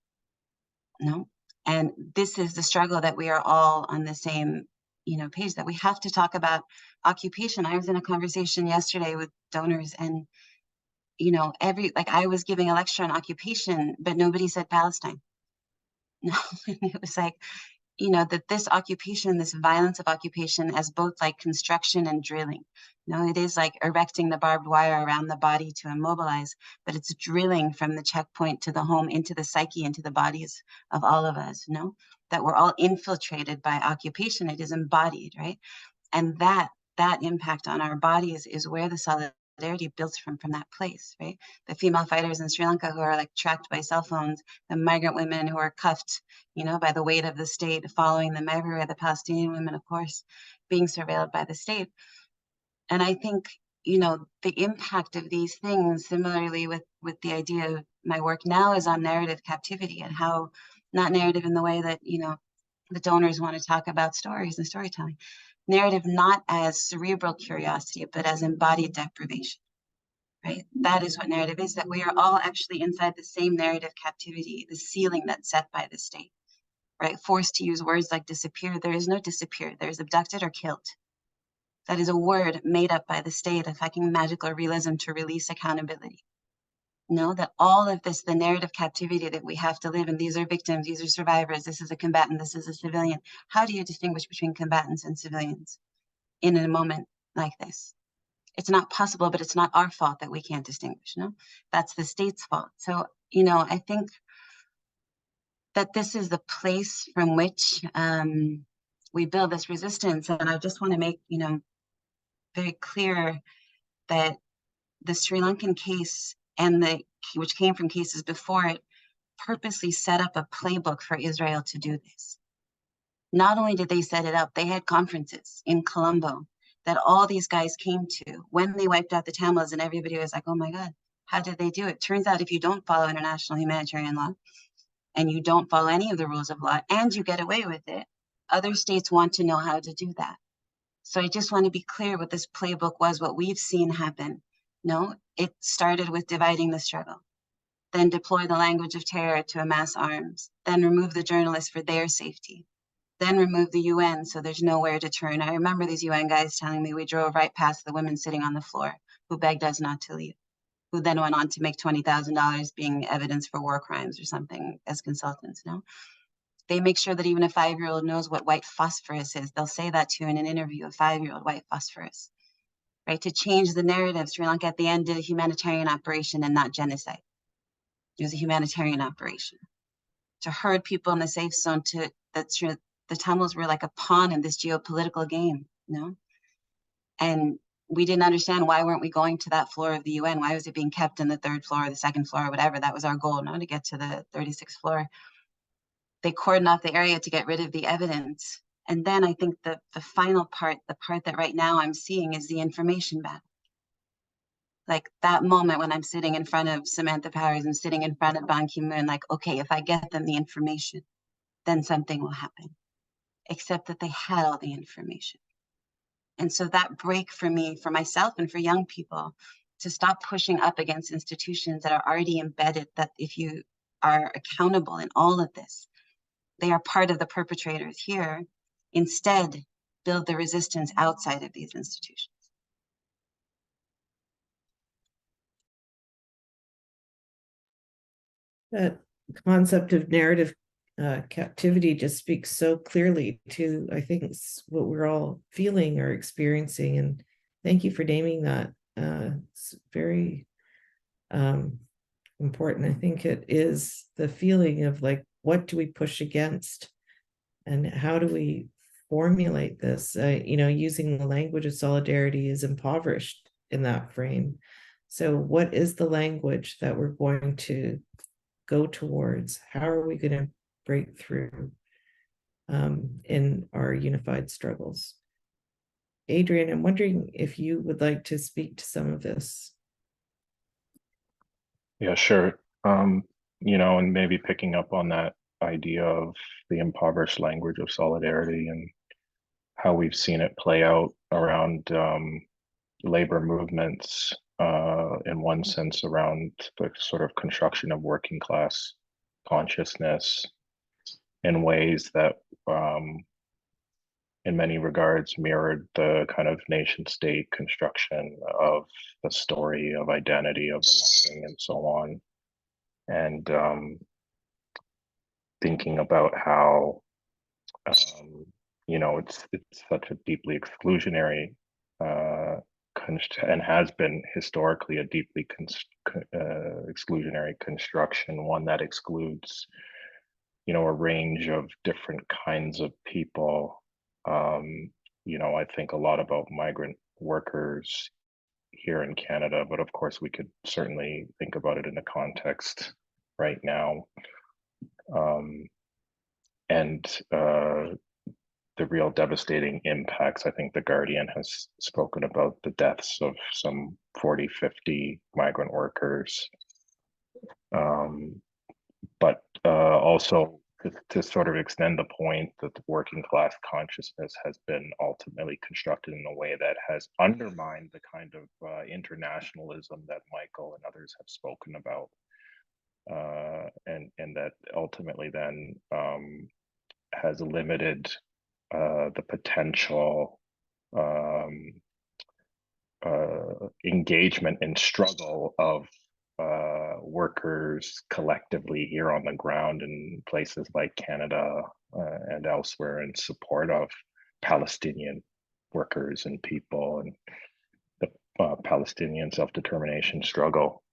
No, and this is the struggle that we are all on the same, you know, page, that we have to talk about occupation. I was in a conversation yesterday with donors, and you know, I was giving a lecture on occupation, but nobody said Palestine. No, it was like, you know, that this occupation, this violence of occupation, as both like construction and drilling. You know, it is like erecting the barbed wire around the body to immobilize, but it's drilling from the checkpoint to the home, into the psyche, into the bodies of all of us, you know, that we're all infiltrated by occupation. It is embodied, right? And that impact on our bodies is where the solidarity builds from that place, right? The female fighters in Sri Lanka who are like tracked by cell phones, the migrant women who are cuffed, you know, by the weight of the state, following them everywhere, the Palestinian women, of course, being surveilled by the state. And I think, you know, the impact of these things, similarly with the idea of my work now, is on narrative captivity, and how, not narrative in the way that, you know, the donors want to talk about stories and storytelling, narrative not as cerebral curiosity, but as embodied deprivation, right? That is what narrative is, that we are all actually inside the same narrative captivity, the ceiling that's set by the state, right? Forced to use words like disappear. There is no disappear. There is abducted or killed. That is a word made up by the state, a fucking magical realism to release accountability. No, that all of this, the narrative captivity that we have to live in, these are victims, these are survivors, this is a combatant, this is a civilian. How do you distinguish between combatants and civilians in a moment like this? It's not possible, but it's not our fault that we can't distinguish, no? That's the state's fault. So, you know, I think that this is the place from which we build this resistance. And I just want to make, you know, very clear that the Sri Lankan case and which came from cases before it, purposely set up a playbook for Israel to do this. Not only did they set it up, they had conferences in Colombo that all these guys came to when they wiped out the Tamils, and everybody was like, oh my God, how did they do it? Turns out if you don't follow international humanitarian law and you don't follow any of the rules of law and you get away with it, other states want to know how to do that. So I just want to be clear what this playbook was, what we've seen happen. No, it started with dividing the struggle, then deploy the language of terror to amass arms, then remove the journalists for their safety, then remove the UN so there's nowhere to turn. I remember these UN guys telling me we drove right past the women sitting on the floor who begged us not to leave, who then went on to make $20,000 being evidence for war crimes or something as consultants, no? They make sure that even a 5-year-old knows what white phosphorus is. They'll say that to you in an interview, a 5-year-old white phosphorus, right? To change the narrative, Sri Lanka at the end did a humanitarian operation and not genocide. It was a humanitarian operation to herd people in the safe zone the Tamils were like a pawn in this geopolitical game, you know? And we didn't understand why weren't we going to that floor of the UN? Why was it being kept in the 3rd floor or the 2nd floor or whatever? That was our goal, no, to get to the 36th floor. They cordoned off the area to get rid of the evidence. And then I think the final part, the part that right now I'm seeing is the information battle. Like that moment when I'm sitting in front of Samantha Powers and sitting in front of Ban Ki-moon, like, okay, if I get them the information, then something will happen. Except that they had all the information. And so that break for me, for myself and for young people, to stop pushing up against institutions that are already embedded, that if you are accountable in all of this, they are part of the perpetrators here. Instead, build the resistance outside of these institutions. That concept of narrative captivity just speaks so clearly to, I think, what we're all feeling or experiencing. And thank you for naming that. It's very important. I think it is the feeling of like, what do we push against? And how do we formulate this? You know, using the language of solidarity is impoverished in that frame. So what is the language that we're going to go towards? How are we going to break through in our unified struggles? Adrian, I'm wondering if you would like to speak to some of this. Yeah, sure. You know, and maybe picking up on that idea of the impoverished language of solidarity and how we've seen it play out around labor movements, in one sense around the sort of construction of working class consciousness in ways that in many regards mirrored the kind of nation state construction of the story of identity, of belonging, and so on. And thinking about how you know, it's such a deeply exclusionary and has been historically a deeply exclusionary construction, one that excludes, you know, a range of different kinds of people. You know, I think a lot about migrant workers here in Canada, but of course we could certainly think about it in a context right now. And the real devastating impacts. I think The Guardian has spoken about the deaths of some 40, 50 migrant workers. But also to sort of extend the point that the working class consciousness has been ultimately constructed in a way that has undermined the kind of internationalism that Michael and others have spoken about. And that ultimately then has limited the potential engagement and struggle of workers collectively here on the ground in places like Canada and elsewhere in support of Palestinian workers and people and the Palestinian self-determination struggle.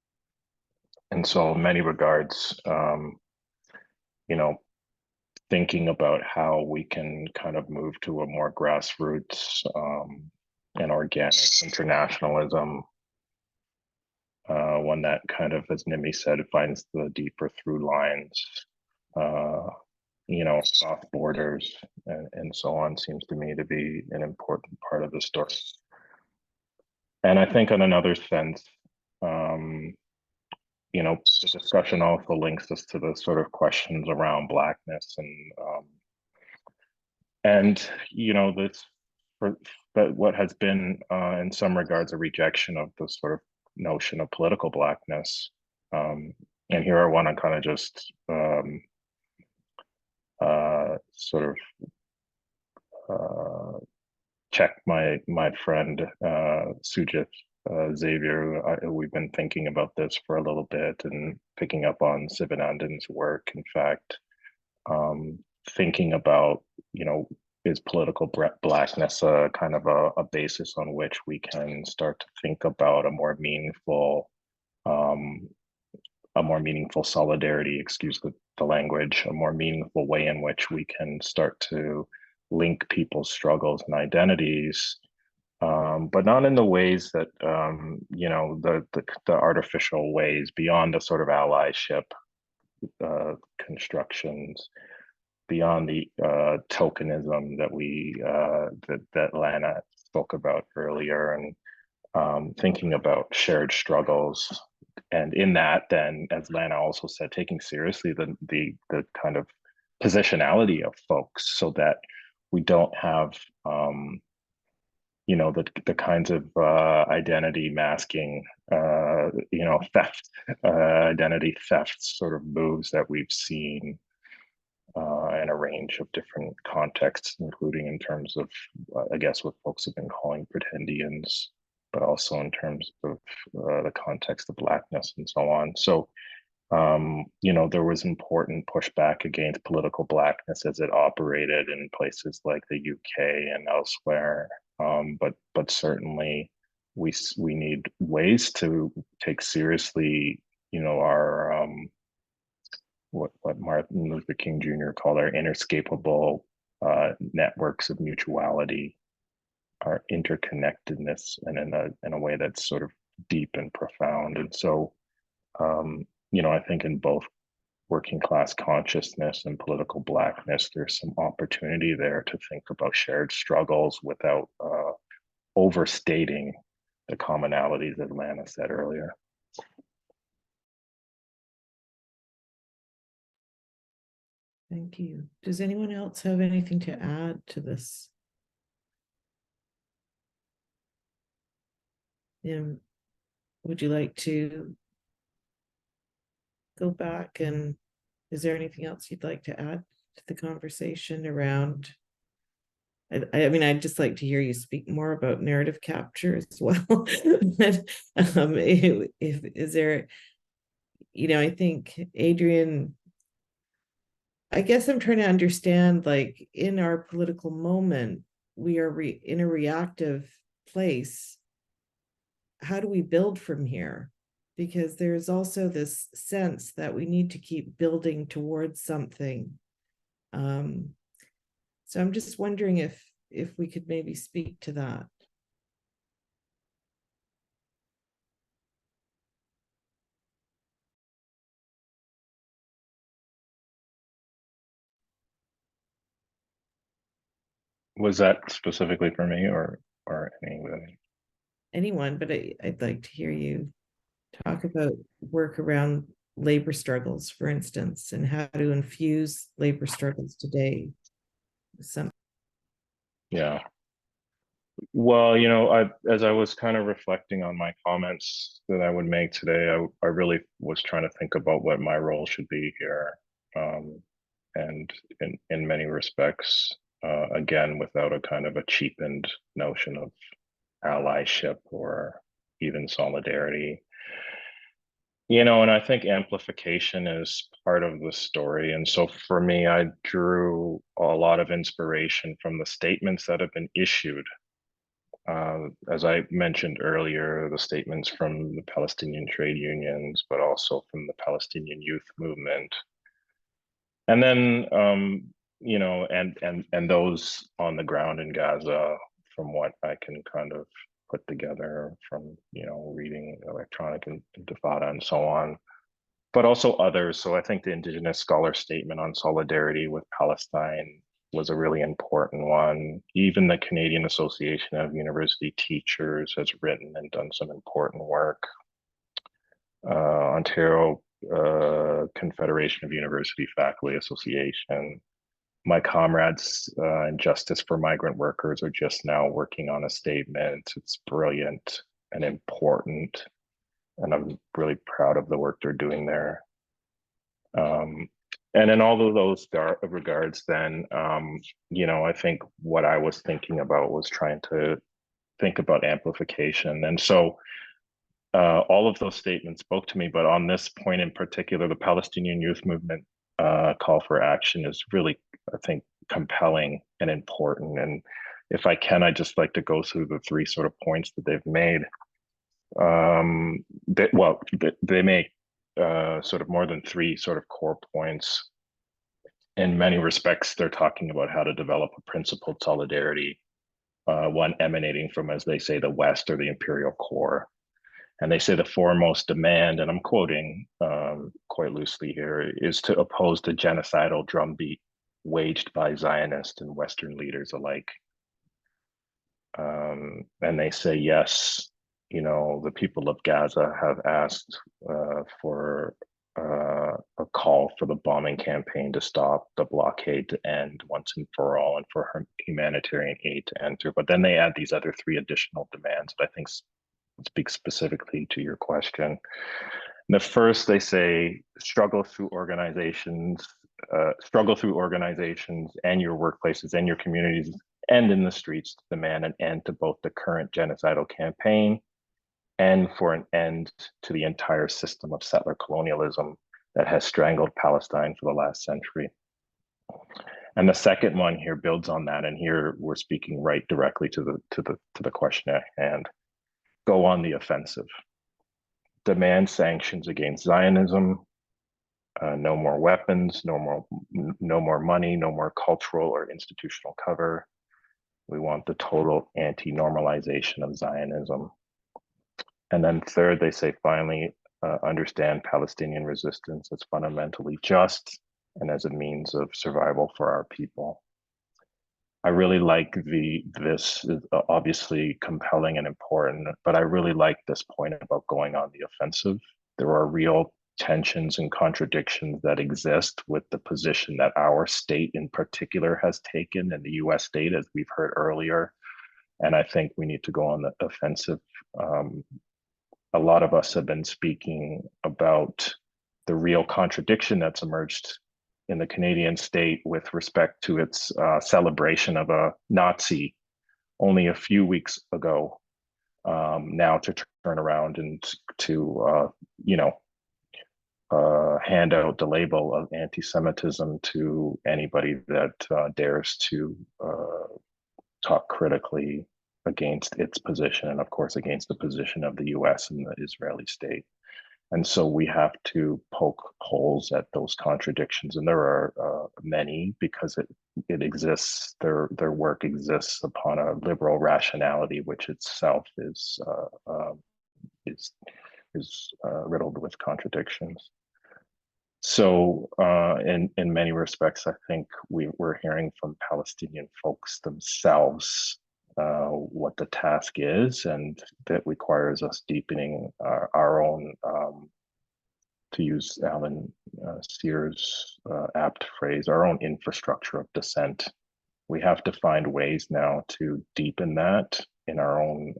And so in many regards, thinking about how we can kind of move to a more grassroots and organic internationalism, one that kind of, as Nimmi said, finds the deeper through lines, off borders and so on, seems to me to be an important part of the story. And I think in another sense, the discussion also links us to the sort of questions around Blackness but what has been in some regards a rejection of the sort of notion of political Blackness. And here I want to kind of just check my friend Sujit Xavier. We've been thinking about this for a little bit and picking up on Sivanandan's work. In fact, thinking about, is political Blackness a kind of a basis on which we can start to think about a more meaningful solidarity, excuse the language, a more meaningful way in which we can start to link people's struggles and identities, but not in the ways that, the artificial ways beyond the sort of allyship constructions, beyond the tokenism that that Lana spoke about earlier, and thinking about shared struggles. And in that, then, as Lana also said, taking seriously the kind of positionality of folks, so that we don't have the kinds of identity masking, theft, identity theft sort of moves that we've seen in a range of different contexts, including in terms of, I guess, what folks have been calling pretendians, but also in terms of the context of Blackness and so on. So, there was important pushback against political Blackness as it operated in places like the UK and elsewhere. But certainly we need ways to take seriously, our what Martin Luther King Jr. called our inescapable networks of mutuality, our interconnectedness, and in a way that's sort of deep and profound. And so, I think in both working class consciousness and political Blackness, there's some opportunity there to think about shared struggles without overstating the commonalities that Lana said earlier. Thank you. Does anyone else have anything to add to this? Would you like to go back, and is there anything else you'd like to add to the conversation around? I mean, I'd just like to hear you speak more about narrative capture as well. But, is there, I think Adrian, I guess I'm trying to understand, like, in our political moment, we are in a reactive place. How do we build from here? Because there's also this sense that we need to keep building towards something. So I'm just wondering if we could maybe speak to that. Was that specifically for me or anybody? Anyone, but I'd like to hear you talk about work around labor struggles, for instance, and how to infuse labor struggles today. Yeah. Well, as I was kind of reflecting on my comments that I would make today, I really was trying to think about what my role should be here. And in many respects, again, without a kind of a cheapened notion of allyship or even solidarity. You know, and I think amplification is part of the story. And so for me, I drew a lot of inspiration from the statements that have been issued. As I mentioned earlier, the statements from the Palestinian trade unions, but also from the Palestinian youth movement. And then, you know, and those on the ground in Gaza, from what I can kind of put together from, you know, reading electronic intifada and so on, but also others. So I think the Indigenous Scholar Statement on Solidarity with Palestine was a really important one. Even the Canadian Association of University Teachers has written and done some important work. Ontario Confederation of University Faculty Association. My comrades in Justice for Migrant Workers are just now working on a statement. It's brilliant and important, and I'm really proud of the work they're doing there. And in all of those regards, then, you know, I think what I was thinking about was trying to think about amplification. And so all of those statements spoke to me, but on this point in particular, the Palestinian youth movement call for action is really, I think, compelling and important. And if I can, I'd just like to go through the three sort of points that they've made. They make sort of more than three sort of core points. In many respects, they're talking about how to develop a principled solidarity, one emanating from, as they say, the West or the imperial core. And they say the foremost demand, and I'm quoting quite loosely here, is to oppose the genocidal drumbeat waged by Zionist and Western leaders alike. And they say, yes, you know, the people of Gaza have asked for a call for the bombing campaign to stop, the blockade to end once and for all, and for humanitarian aid to enter. But then they add these other three additional demands that I think speak specifically to your question. The first, they say, struggle through organizations and your workplaces and your communities and in the streets to demand an end to both the current genocidal campaign and for an end to the entire system of settler colonialism that has strangled Palestine for the last century. And the second one here builds on that, and here we're speaking right directly to the question at hand. Go on the offensive. Demand sanctions against Zionism. No more weapons, no more money, no more cultural or institutional cover. We want the total anti-normalization of Zionism. And then third, they say, finally, understand Palestinian resistance as fundamentally just and as a means of survival for our people. I really like this is obviously compelling and important, but I really like this point about going on the offensive. There are real tensions and contradictions that exist with the position that our state in particular has taken, and the US state, as we've heard earlier. And I think we need to go on the offensive. A lot of us have been speaking about the real contradiction that's emerged in the Canadian state with respect to its celebration of a Nazi only a few weeks ago, now to turn around and to, hand out the label of anti-Semitism to anybody that dares to talk critically against its position, and of course against the position of the US and the Israeli state. And so we have to poke holes at those contradictions, and there are many, because it exists. Their work exists upon a liberal rationality, which itself is riddled with contradictions. So in many respects, I think we're hearing from Palestinian folks themselves what the task is, and that requires us deepening our own, to use Alan Sears' apt phrase, our own infrastructure of dissent. We have to find ways now to deepen that in our own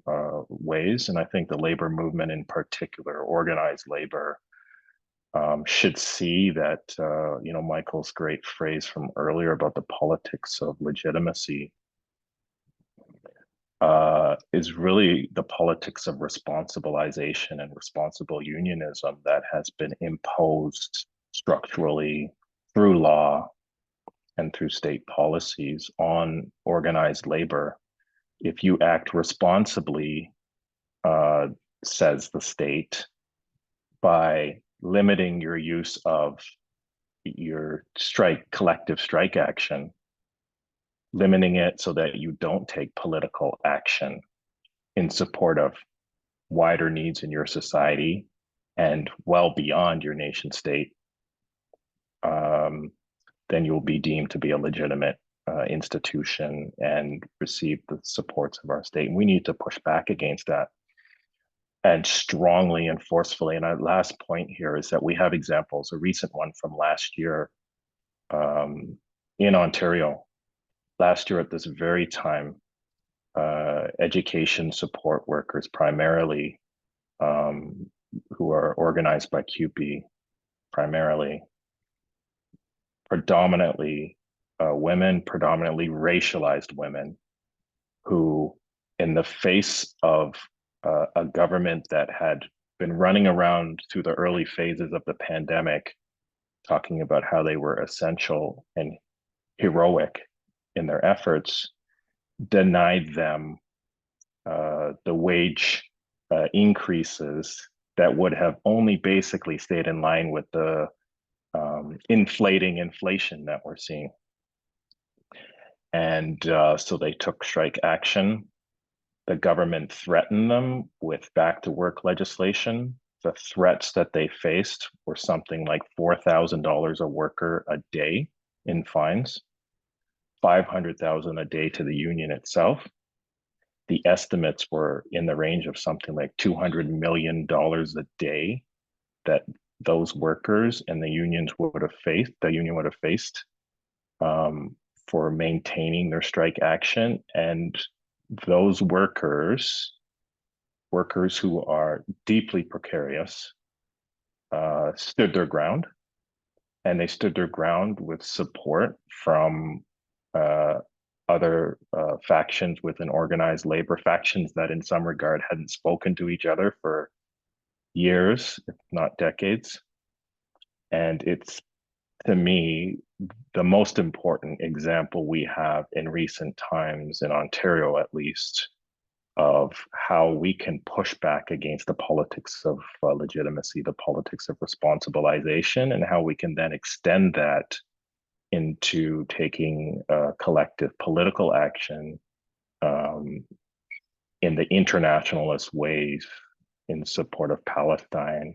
ways. And I think the labor movement in particular, organized labor, should see that, Michael's great phrase from earlier about the politics of legitimacy. is really the politics of responsibilization and responsible unionism that has been imposed structurally through law and through state policies on organized labor. If you act responsibly, says the state, by limiting your use of your collective strike action, limiting it so that you don't take political action in support of wider needs in your society and well beyond your nation state, then you'll be deemed to be a legitimate institution and receive the supports of our state. And we need to push back against that, and strongly and forcefully. And our last point here is that we have examples, a recent one from last year in Ontario. Last year at this very time, education support workers primarily, who are organized by CUPE primarily, predominantly women, predominantly racialized women, who in the face of a government that had been running around through the early phases of the pandemic, talking about how they were essential and heroic in their efforts, denied them the wage increases that would have only basically stayed in line with the inflating inflation that we're seeing. And so they took strike action. The government threatened them with back to work legislation. The threats that they faced were something like $4,000 a worker a day in fines, $500,000 a day to the union itself. The estimates were in the range of something like $200 million a day that those workers and the union would have faced for maintaining their strike action. And those workers who are deeply precarious, stood their ground, and they stood their ground with support from other factions within organized labor, factions that in some regard hadn't spoken to each other for years, if not decades. And it's, to me, the most important example we have in recent times, in Ontario at least, of how we can push back against the politics of legitimacy, the politics of responsibilization, and how we can then extend that into taking collective political action in the internationalist ways in support of Palestine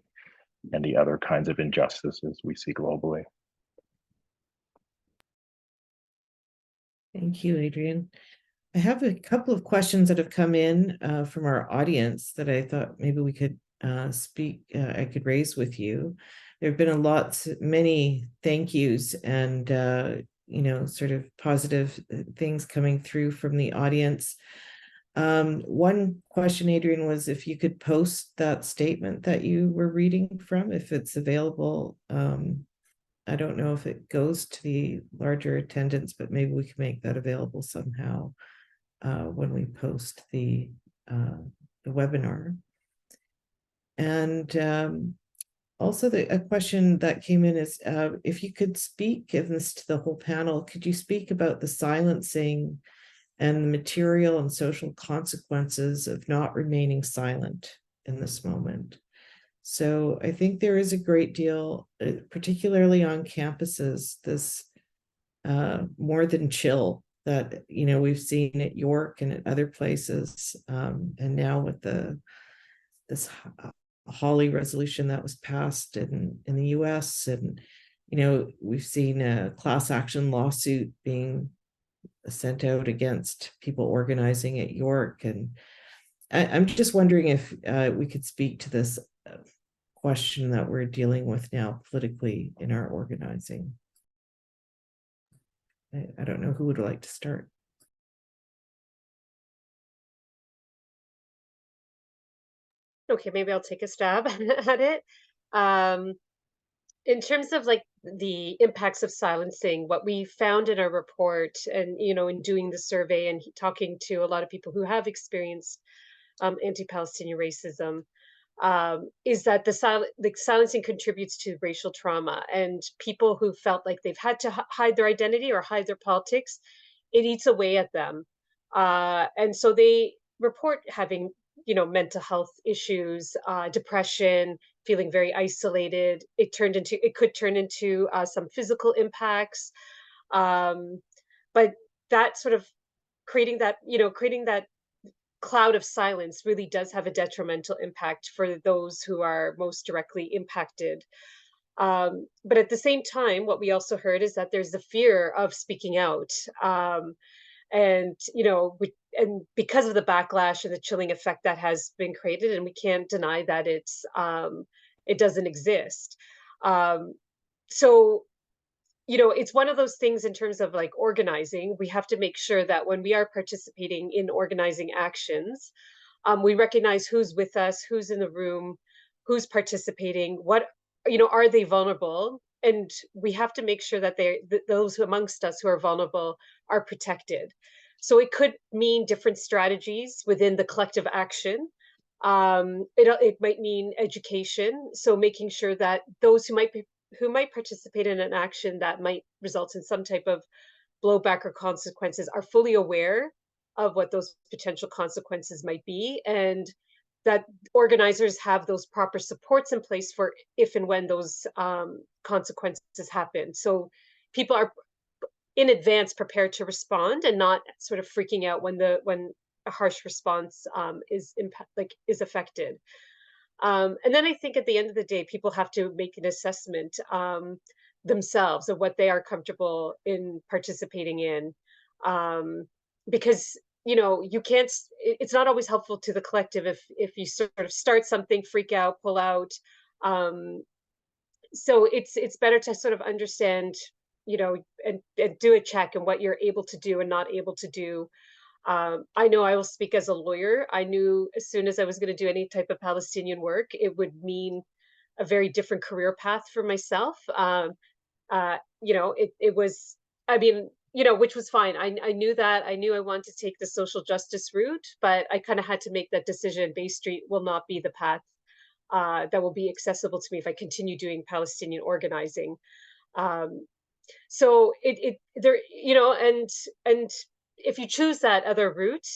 and the other kinds of injustices we see globally. Thank you, Adrian. I have a couple of questions that have come in from our audience that I thought maybe we could I could raise with you. There have been many thank yous and sort of positive things coming through from the audience. One question, Adrian, was if you could post that statement that you were reading from, if it's available. I don't know if it goes to the larger attendance, but maybe we can make that available somehow when we post the webinar. And also a question that came in is if you could speak, and this to the whole panel, could you speak about the silencing and the material and social consequences of not remaining silent in this moment? So I think there is a great deal, particularly on campuses, this more than chill that we've seen at York and at other places, and now with this Hawley resolution that was passed in the US, and we've seen a class action lawsuit being sent out against people organizing at York, and I'm just wondering if we could speak to this question that we're dealing with now politically in our organizing. I don't know who would like to start. Okay, maybe I'll take a stab at it. in terms of like the impacts of silencing, what we found in our report, and in doing the survey and talking to a lot of people who have experienced anti-Palestinian racism, is that the silencing contributes to racial trauma, and people who felt like they've had to hide their identity or hide their politics, it eats away at them, and so they report having mental health issues, depression, feeling very isolated. It could turn into some physical impacts, but that sort of creating that cloud of silence really does have a detrimental impact for those who are most directly impacted. But at the same time, what we also heard is that there's the fear of speaking out. And and because of the backlash and the chilling effect that has been created, and we can't deny that it doesn't exist. So it's one of those things in terms of like organizing. We have to make sure that when we are participating in organizing actions, we recognize who's with us, who's in the room, who's participating, what, are they vulnerable? And we have to make sure that those amongst us who are vulnerable are protected. So it could mean different strategies within the collective action. It might mean education. So making sure that those who might participate in an action that might result in some type of blowback or consequences are fully aware of what those potential consequences might be, and that organizers have those proper supports in place for if and when those consequences happen. So people are in advance prepared to respond and not sort of freaking out when a harsh response is affected. And then I think at the end of the day, people have to make an assessment themselves of what they are comfortable in participating in, because you can't. It's not always helpful to the collective if you sort of start something, freak out, pull out. So it's better to sort of understand, and do a check on what you're able to do and not able to do. I know I will speak as a lawyer. I knew as soon as I was going to do any type of Palestinian work, it would mean a very different career path for myself. It was, I mean, which was fine. I knew that. I knew I wanted to take the social justice route, but I kind of had to make that decision. Bay Street will not be the path that will be accessible to me if I continue doing Palestinian organizing. So there, and if you choose that other route,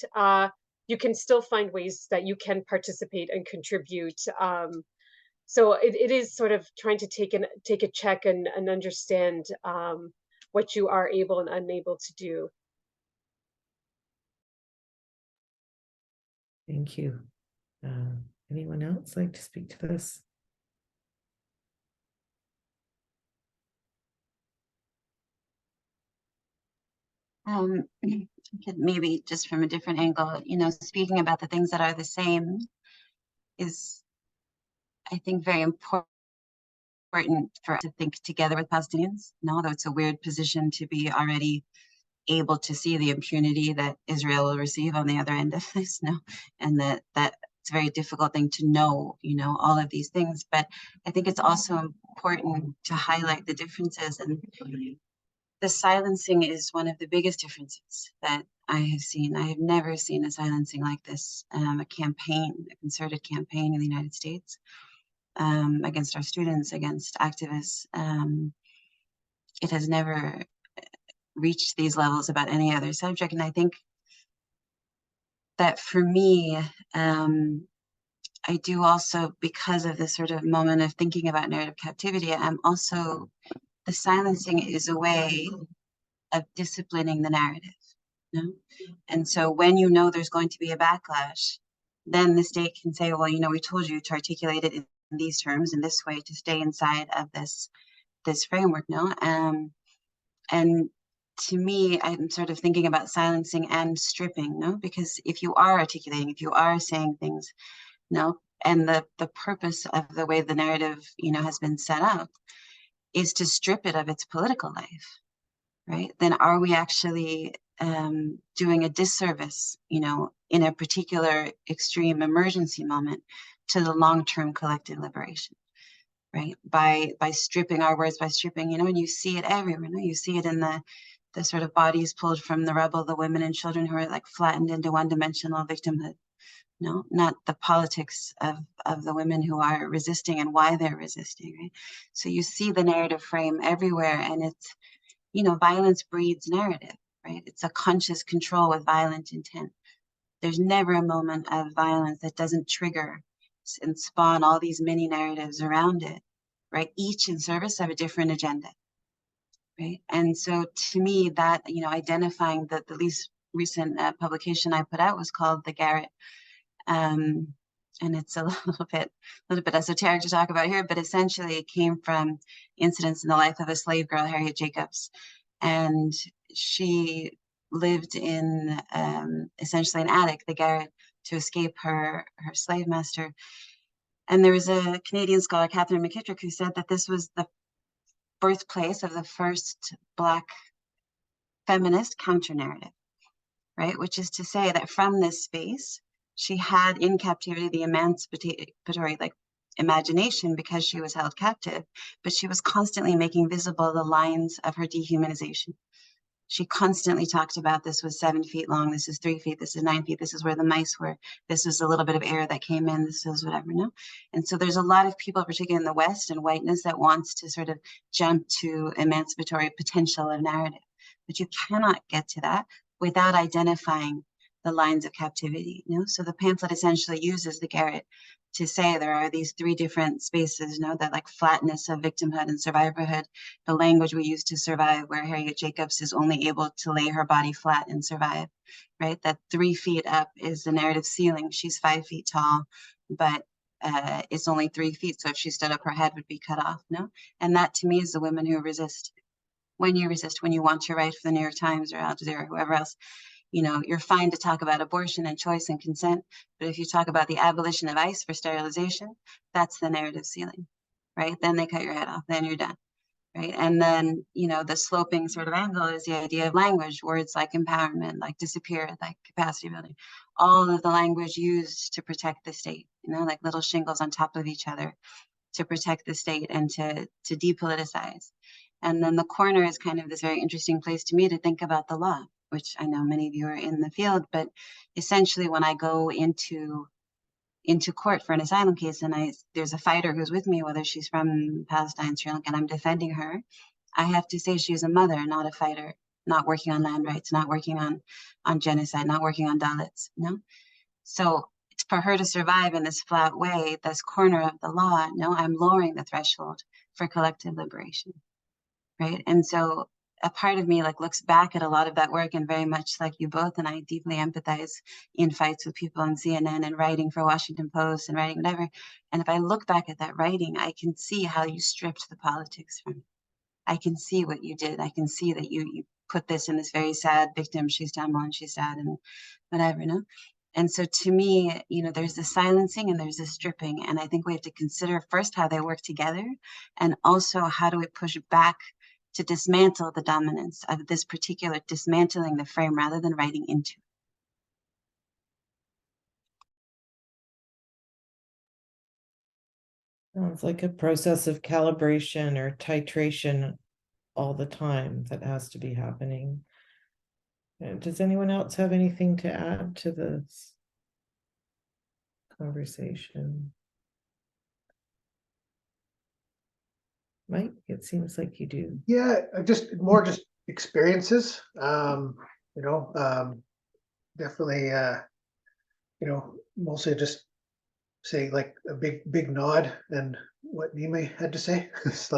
you can still find ways that you can participate and contribute. So it is sort of trying to take a check and understand what you are able and unable to do. Thank you. Anyone else like to speak to this? Maybe just from a different angle, speaking about the things that are the same is, I think, very important for us to think together with Palestinians. Although it's a weird position to be already able to see the impunity that Israel will receive on the other end of this, and that it's a very difficult thing to know, all of these things. But I think it's also important to highlight the differences, and the silencing is one of the biggest differences that I have seen. I have never seen a silencing like this, a concerted campaign in the United States against our students, against activists. It has never reached these levels about any other subject. And I think that for me, I do also, because of this sort of moment of thinking about narrative captivity, the silencing is a way of disciplining the narrative. And so when there's going to be a backlash, then the state can say, well, we told you to articulate it in these terms, in this way, to stay inside of this framework. And to me, I'm sort of thinking about silencing and stripping, because if you are articulating, if you are saying things, and the purpose of the way the narrative, has been set up is to strip it of its political life, right? Then are we actually doing a disservice, in a particular extreme emergency moment to the long-term collective liberation, right? By stripping our words, by stripping, and you see it everywhere. You see it in the sort of bodies pulled from the rubble, the women and children who are like flattened into one-dimensional victimhood. No, not the politics of the women who are resisting and why they're resisting, right? So you see the narrative frame everywhere, and it's, violence breeds narrative, right? It's a conscious control with violent intent. There's never a moment of violence that doesn't trigger and spawn all these mini narratives around it, right? Each in service of a different agenda, right? And so to me, that, identifying the least recent publication I put out was called The Garret. And it's a little bit esoteric to talk about here, but essentially it came from incidents in the life of a slave girl, Harriet Jacobs. And she lived in essentially an attic, the garret, to escape her slave master. And there was a Canadian scholar, Catherine McKittrick, who said that this was the birthplace of the first Black feminist counter-narrative, right? Which is to say that from this space, she had in captivity the emancipatory imagination because she was held captive, but she was constantly making visible the lines of her dehumanization. She constantly talked about this was 7 feet long, this is 3 feet, this is 9 feet, this is where the mice were, this was a little bit of air that came in, this is whatever, no? And so there's a lot of people, particularly in the West and whiteness, that wants to sort of jump to emancipatory potential of narrative. But you cannot get to that without identifying the lines of captivity, So the pamphlet essentially uses the garret to say there are these 3 different spaces, that like flatness of victimhood and survivorhood, the language we use to survive, where Harriet Jacobs is only able to lay her body flat and survive, right? That 3 feet up is the narrative ceiling. She's 5 feet tall, but it's only 3 feet. So if she stood up, her head would be cut off, And that to me is the women who resist. When you resist, when you want to write for the New York Times or Al Jazeera or whoever else, you're fine to talk about abortion and choice and consent, but if you talk about the abolition of ICE for sterilization, that's the narrative ceiling, right? Then they cut your head off, then you're done, right? And then, the sloping sort of angle is the idea of language, words like empowerment, like disappear, like capacity building, all of the language used to protect the state, like little shingles on top of each other to protect the state and to depoliticize. And then the corner is kind of this very interesting place to me to think about the law, which I know many of you are in the field, but essentially when I go into court for an asylum case and there's a fighter who's with me, whether she's from Palestine, Sri Lanka, and I'm defending her, I have to say she's a mother, not a fighter, not working on land rights, not working on genocide, not working on Dalits, So it's for her to survive in this flat way, this corner of the law, I'm lowering the threshold for collective liberation, right? And so a part of me looks back at a lot of that work, and very much like you both, and I deeply empathize in fights with people on CNN and writing for Washington Post and writing whatever. And if I look back at that writing, I can see how you stripped the politics from it. I can see what you did. I can see that you put this in this very sad victim. She's done and she's sad and whatever, And so to me, there's the silencing and there's the stripping. And I think we have to consider first how they work together, and also how do we push back to dismantle the dominance of this particular, dismantling the frame rather than writing into it. Sounds like a process of calibration or titration all the time that has to be happening. Does anyone else have anything to add to this conversation? Mike, it seems like you do. Yeah, just experiences. Definitely. Mostly just say like a big nod, and what Nimmi had to say. It's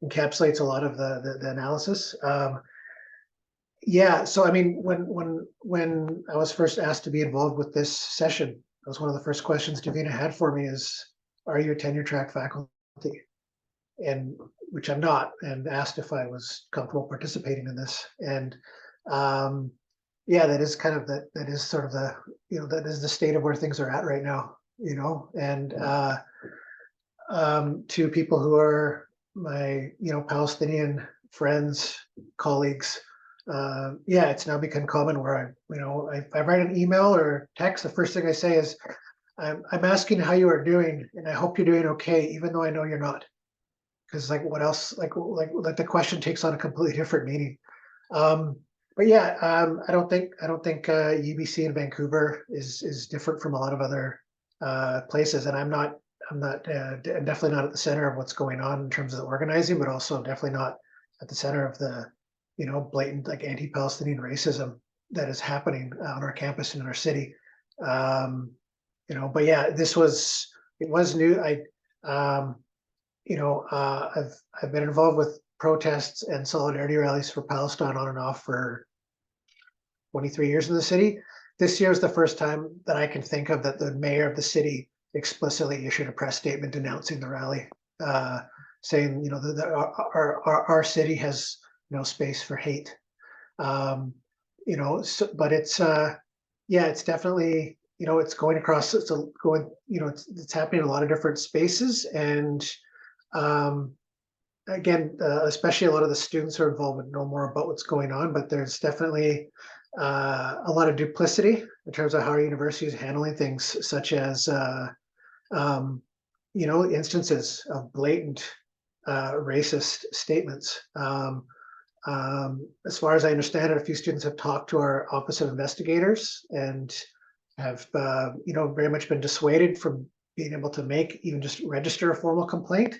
encapsulates a lot of the analysis. Yeah, so I mean, when I was first asked to be involved with this session, that was one of the first questions Davina had for me is, are you a tenure track faculty? And which I'm not, and asked if I was comfortable participating in this. And yeah, that is kind of that is sort of the, that is the state of where things are at right now, and to people who are my, Palestinian friends, colleagues, yeah, it's now become common where I write an email or text, the first thing I say is, I'm asking how you are doing, and I hope you're doing okay, even though I know you're not. because like what else, like the question takes on a completely different meaning. But yeah, I don't think UBC in Vancouver is different from a lot of other places, and I'm definitely not at the center of what's going on in terms of the organizing, but also definitely not at the center of the, blatant like anti-Palestinian racism that is happening on our campus and in our city. But yeah, it was new. I've been involved with protests and solidarity rallies for Palestine on and off for 23 years in the city. This year is the first time that I can think of that the mayor of the city explicitly issued a press statement denouncing the rally, saying, that our city has no space for hate. But it's it's definitely, it's going across, it's happening in a lot of different spaces, and again, especially a lot of the students who are involved would know more about what's going on, but there's definitely a lot of duplicity in terms of how our university is handling things, such as instances of blatant racist statements. As far as I understand it, a few students have talked to our Office of Investigators and have very much been dissuaded from being able to even just register a formal complaint.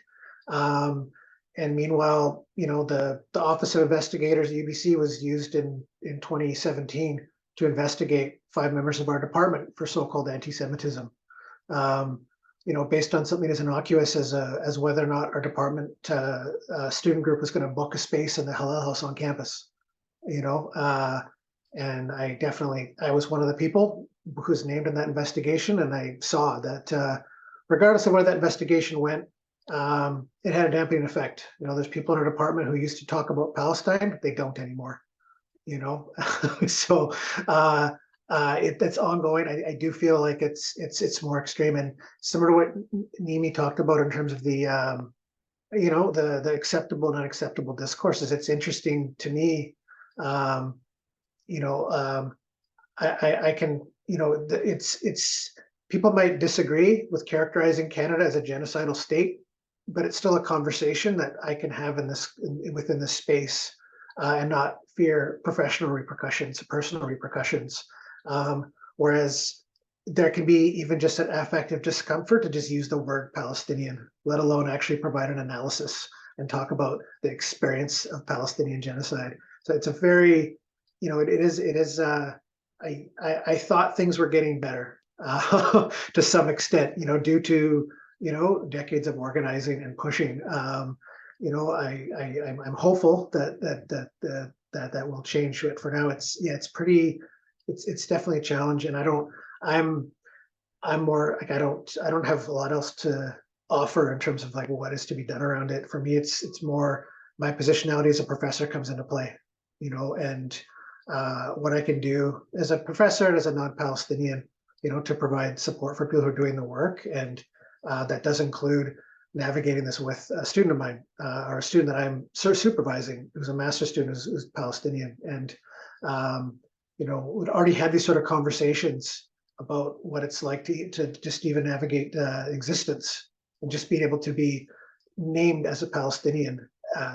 And meanwhile, the Office of Investigators, the UBC, was used in 2017 to investigate 5 members of our department for so-called anti-Semitism. Based on something as innocuous as whether or not our department student group was going to book a space in the Hallel House on campus. And I was one of the people who's named in that investigation, and I saw that regardless of where that investigation went, it had a dampening effect. There's people in our department who used to talk about Palestine, but they don't anymore. So that's ongoing. I do feel like it's more extreme, and similar to what Nimmi talked about in terms of the the acceptable and unacceptable discourses. It's interesting to me. I can it's people might disagree with characterizing Canada as a genocidal state, but it's still a conversation that I can have within this space, and not fear professional repercussions, personal repercussions. Whereas there can be even just an affective discomfort to just use the word Palestinian, let alone actually provide an analysis and talk about the experience of Palestinian genocide. So it's a very, it is. I thought things were getting better to some extent, due to decades of organizing and pushing. I'm hopeful that will change. But for now, it's definitely a challenge, and I'm more like I don't have a lot else to offer in terms of like what is to be done around it. For me, it's more my positionality as a professor comes into play, and what I can do as a professor and as a non-Palestinian, to provide support for people who are doing the work, and that does include navigating this with a student of mine, or a student that I'm supervising, who's a master's student, who's Palestinian, and we'd already had these sort of conversations about what it's like to just even navigate existence, and just being able to be named as a Palestinian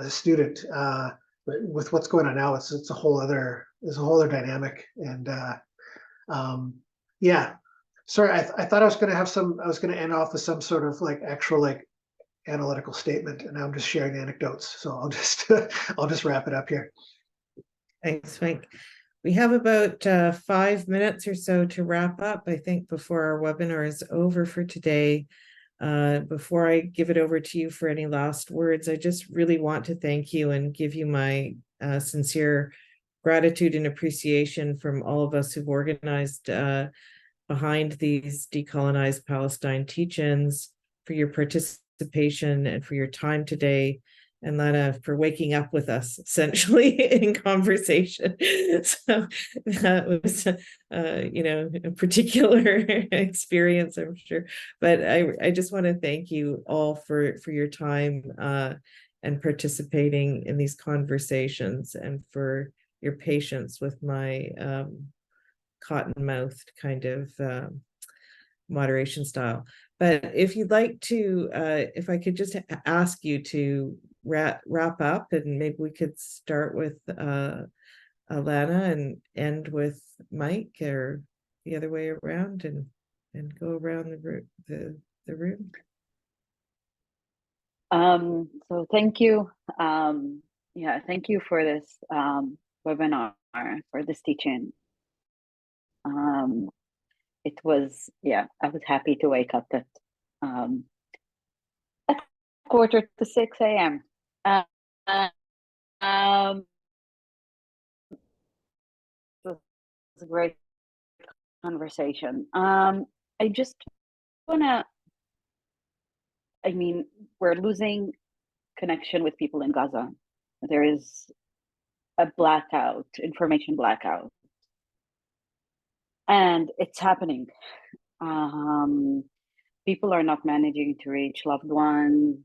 student. But with what's going on now, there's a whole other dynamic, and yeah. Sorry, I thought I was going to end off with some sort of like actual like analytical statement, and now I'm just sharing anecdotes. So I'll just wrap it up here. Thanks, Mike. We have about 5 minutes or so to wrap up, I think, before our webinar is over for today. Before I give it over to you for any last words, I just really want to thank you and give you my sincere gratitude and appreciation from all of us who've organized behind these Decolonise Palestine teach-ins, for your participation and for your time today, and Lana for waking up with us essentially in conversation. So that was a particular experience, I'm sure, but I just want to thank you all for your time and participating in these conversations, and for your patience with my cotton-mouthed kind of moderation style. But if you'd like to, if I could just ask you to wrap up, and maybe we could start with Lana and end with Mike, or the other way around, and go around the room. So thank you. Yeah, thank you for this webinar, for this teaching. It was, yeah, I was happy to wake up at 5:45 a.m. It was a great conversation. I just wanna, I mean, we're losing connection with people in Gaza. There is a blackout, information blackout, and it's happening. People are not managing to reach loved ones,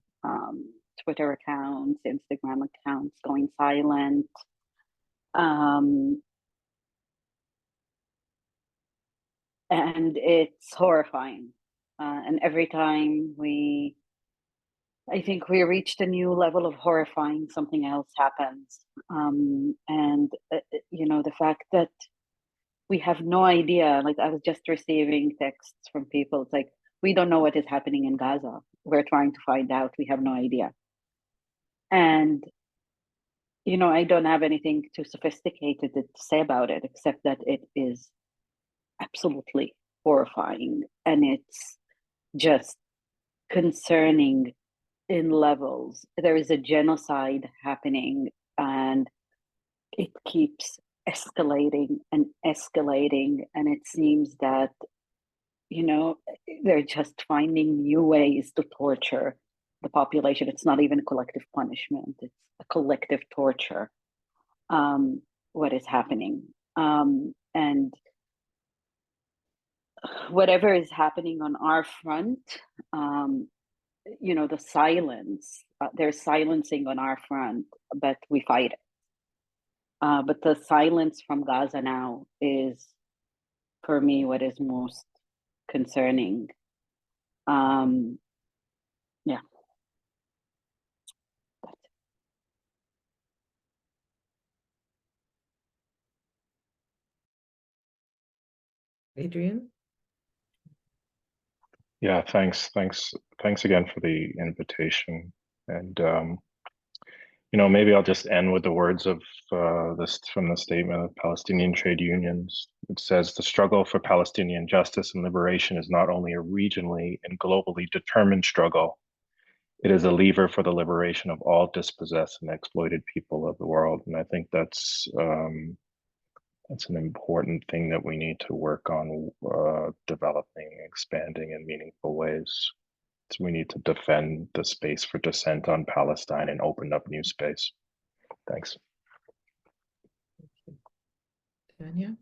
Twitter accounts, Instagram accounts going silent. And it's horrifying. And every time I think we reached a new level of horrifying, something else happens. You know, the fact that we have no idea, like I was just receiving texts from people, it's like, we don't know what is happening in Gaza. We're trying to find out, we have no idea. And, you know, I don't have anything too sophisticated to say about it, except that it is absolutely horrifying. And it's just concerning in levels. There is a genocide happening, and it keeps escalating and escalating. And it seems that, you know, they're just finding new ways to torture the population. It's not even a collective punishment, it's a collective torture, what is happening. And whatever is happening on our front, you know, the silence, they're silencing on our front, but we fight it. But the silence from Gaza now is, for me, what is most concerning. Yeah. Adrian? Yeah, thanks again for the invitation. And you know, maybe I'll just end with the words of this from the statement of Palestinian trade unions. It says, the struggle for Palestinian justice and liberation is not only a regionally and globally determined struggle, it is a lever for the liberation of all dispossessed and exploited people of the world. And I think that's an important thing that we need to work on developing, expanding in meaningful ways. So we need to defend the space for dissent on Palestine and open up new space. Thanks. Dania?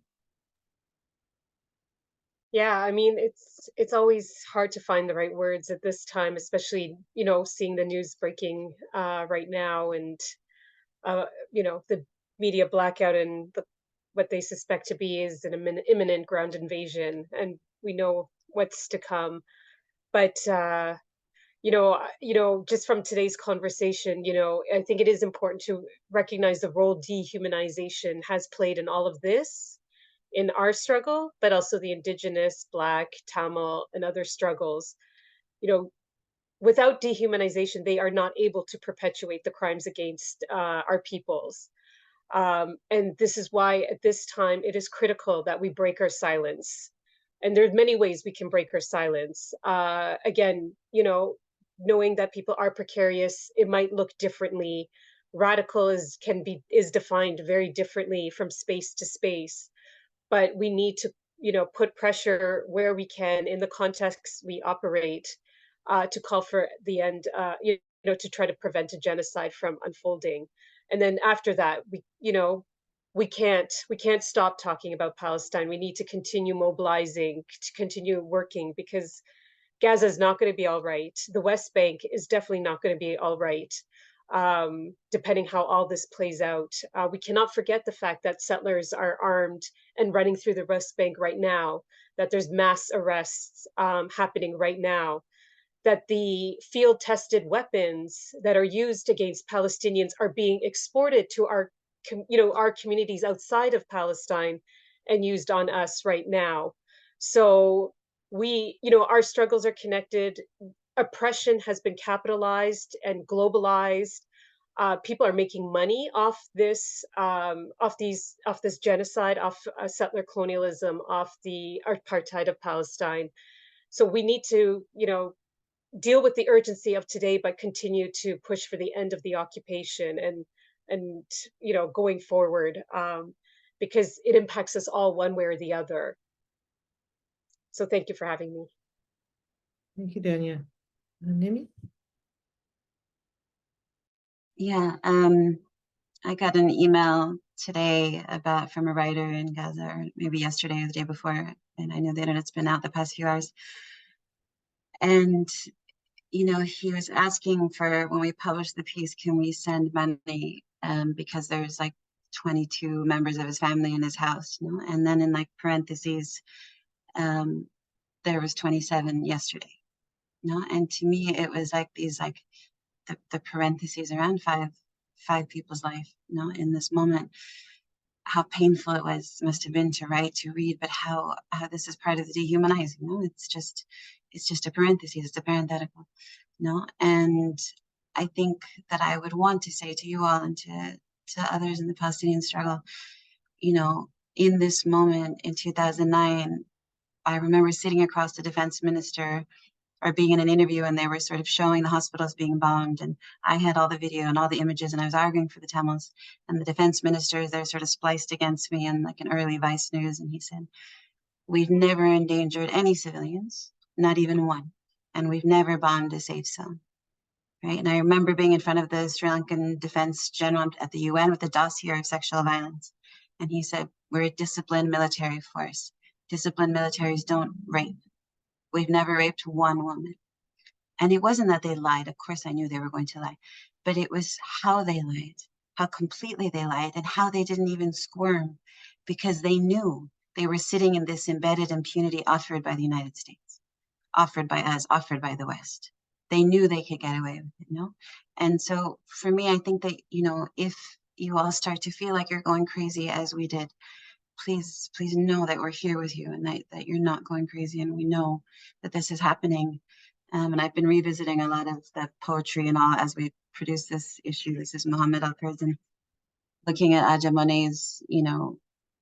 Yeah, I mean, it's always hard to find the right words at this time, especially, you know, seeing the news breaking right now, and you know, the media blackout, and what they suspect to be is an imminent ground invasion, and we know what's to come. But you know, just from today's conversation, you know, I think it is important to recognize the role dehumanization has played in all of this, in our struggle, but also the Indigenous, Black, Tamil, and other struggles. You know, without dehumanization, they are not able to perpetuate the crimes against our peoples. And this is why at this time it is critical that we break our silence. And there's many ways we can break our silence. Again, you know, knowing that people are precarious, it might look differently. Radical is defined very differently from space to space. But we need to, you know, put pressure where we can in the context we operate, to call for the end, you know, to try to prevent a genocide from unfolding. And then after that, you know, we can't stop talking about Palestine. We need to continue mobilizing, to continue working, because Gaza is not going to be all right. The West Bank is definitely not going to be all right. depending how all this plays out. We cannot forget the fact that settlers are armed and running through the West Bank right now, that there's mass arrests happening right now, that the field-tested weapons that are used against Palestinians are being exported to our communities outside of Palestine and used on us right now. So our struggles are connected. Oppression has been capitalized and globalized. People are making money off this genocide, off settler colonialism, off the apartheid of Palestine. So we need to, deal with the urgency of today, but continue to push for the end of the occupation and going forward, because it impacts us all one way or the other. So thank you for having me. Thank you, Dania. Nimmi? Yeah, I got an email today from a writer in Gaza, or maybe yesterday or the day before, and I know the internet's been out the past few hours. And, he was asking for, when we publish the piece, can we send money? Because there's like 22 members of his family in his house, and then in like parentheses, there was 27 yesterday. And to me, it was like these, like the parentheses around five people's life, in this moment, how painful it must have been to write, to read, but how this is part of the dehumanizing. It's just a parenthesis, it's a parenthetical, and I think that I would want to say to you all and to others in the Palestinian struggle, in this moment in 2009, I remember sitting across the defense minister or being in an interview, and they were sort of showing the hospitals being bombed, and I had all the video and all the images, and I was arguing for the Tamils, and the defense minister, they're sort of spliced against me in like an early Vice News, and he said, we've never endangered any civilians, not even one, and we've never bombed a safe zone, right? And I remember being in front of the Sri Lankan defense general at the UN with a dossier of sexual violence, and he said, we're a disciplined military force. Disciplined militaries don't rape. We've never raped one woman. And it wasn't that they lied. Of course, I knew they were going to lie. But it was how they lied, how completely they lied, and how they didn't even squirm, because they knew they were sitting in this embedded impunity offered by the United States, offered by us, offered by the West. They knew they could get away with it, And so for me, I think that, if you all start to feel like you're going crazy as we did, please know that we're here with you, and that you're not going crazy, and we know that this is happening. And I've been revisiting a lot of the poetry and all as we produce this issue. This is Muhammad Al-Kurd, looking at Aja Monet's,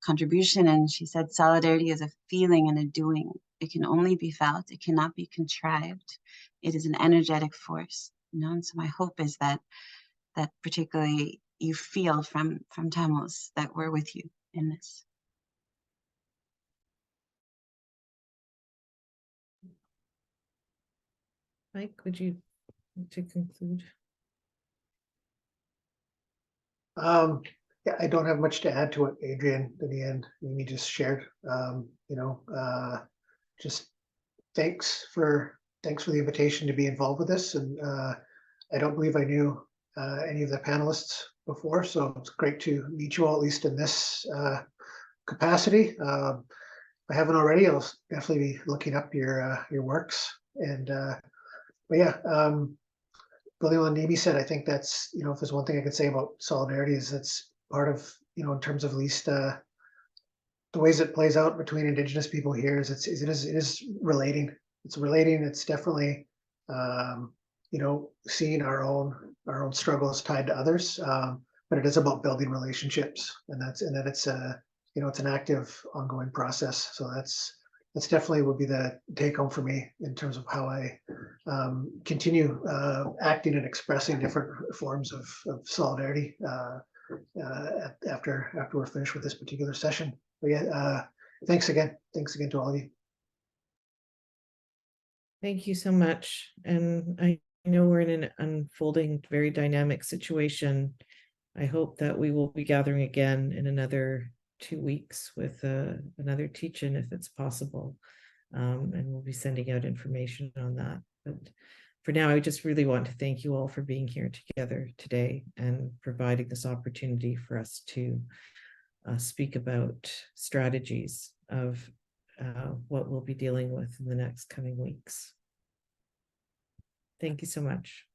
contribution, and she said, solidarity is a feeling and a doing. It can only be felt. It cannot be contrived. It is an energetic force, And so my hope is that particularly you feel from Tamils that we're with you in this. Mike, would you like to conclude? Yeah, I don't have much to add to what Adrian in the end Nimmi just shared. Just thanks for the invitation to be involved with this. And I don't believe I knew any of the panelists before, so it's great to meet you all, at least in this capacity. If I haven't already, I'll definitely be looking up your works. And but yeah, building on Nimmi said, I think that's, if there's one thing I could say about solidarity, is that's part of, in terms of at least the ways it plays out between Indigenous people here, is it is relating. It's relating. It's definitely, seeing our own struggles tied to others, but it is about building relationships, and that it's it's an active, ongoing process. So that's definitely would be the take home for me in terms of how I continue acting and expressing different forms of solidarity after we're finished with this particular session. But yeah, thanks again to all of you. Thank you so much. And I know we're in an unfolding, very dynamic situation. I hope that we will be gathering again in another 2 weeks with another teach-in if it's possible. And we'll be sending out information on that. But for now, I just really want to thank you all for being here together today and providing this opportunity for us to speak about strategies of what we'll be dealing with in the next coming weeks. Thank you so much.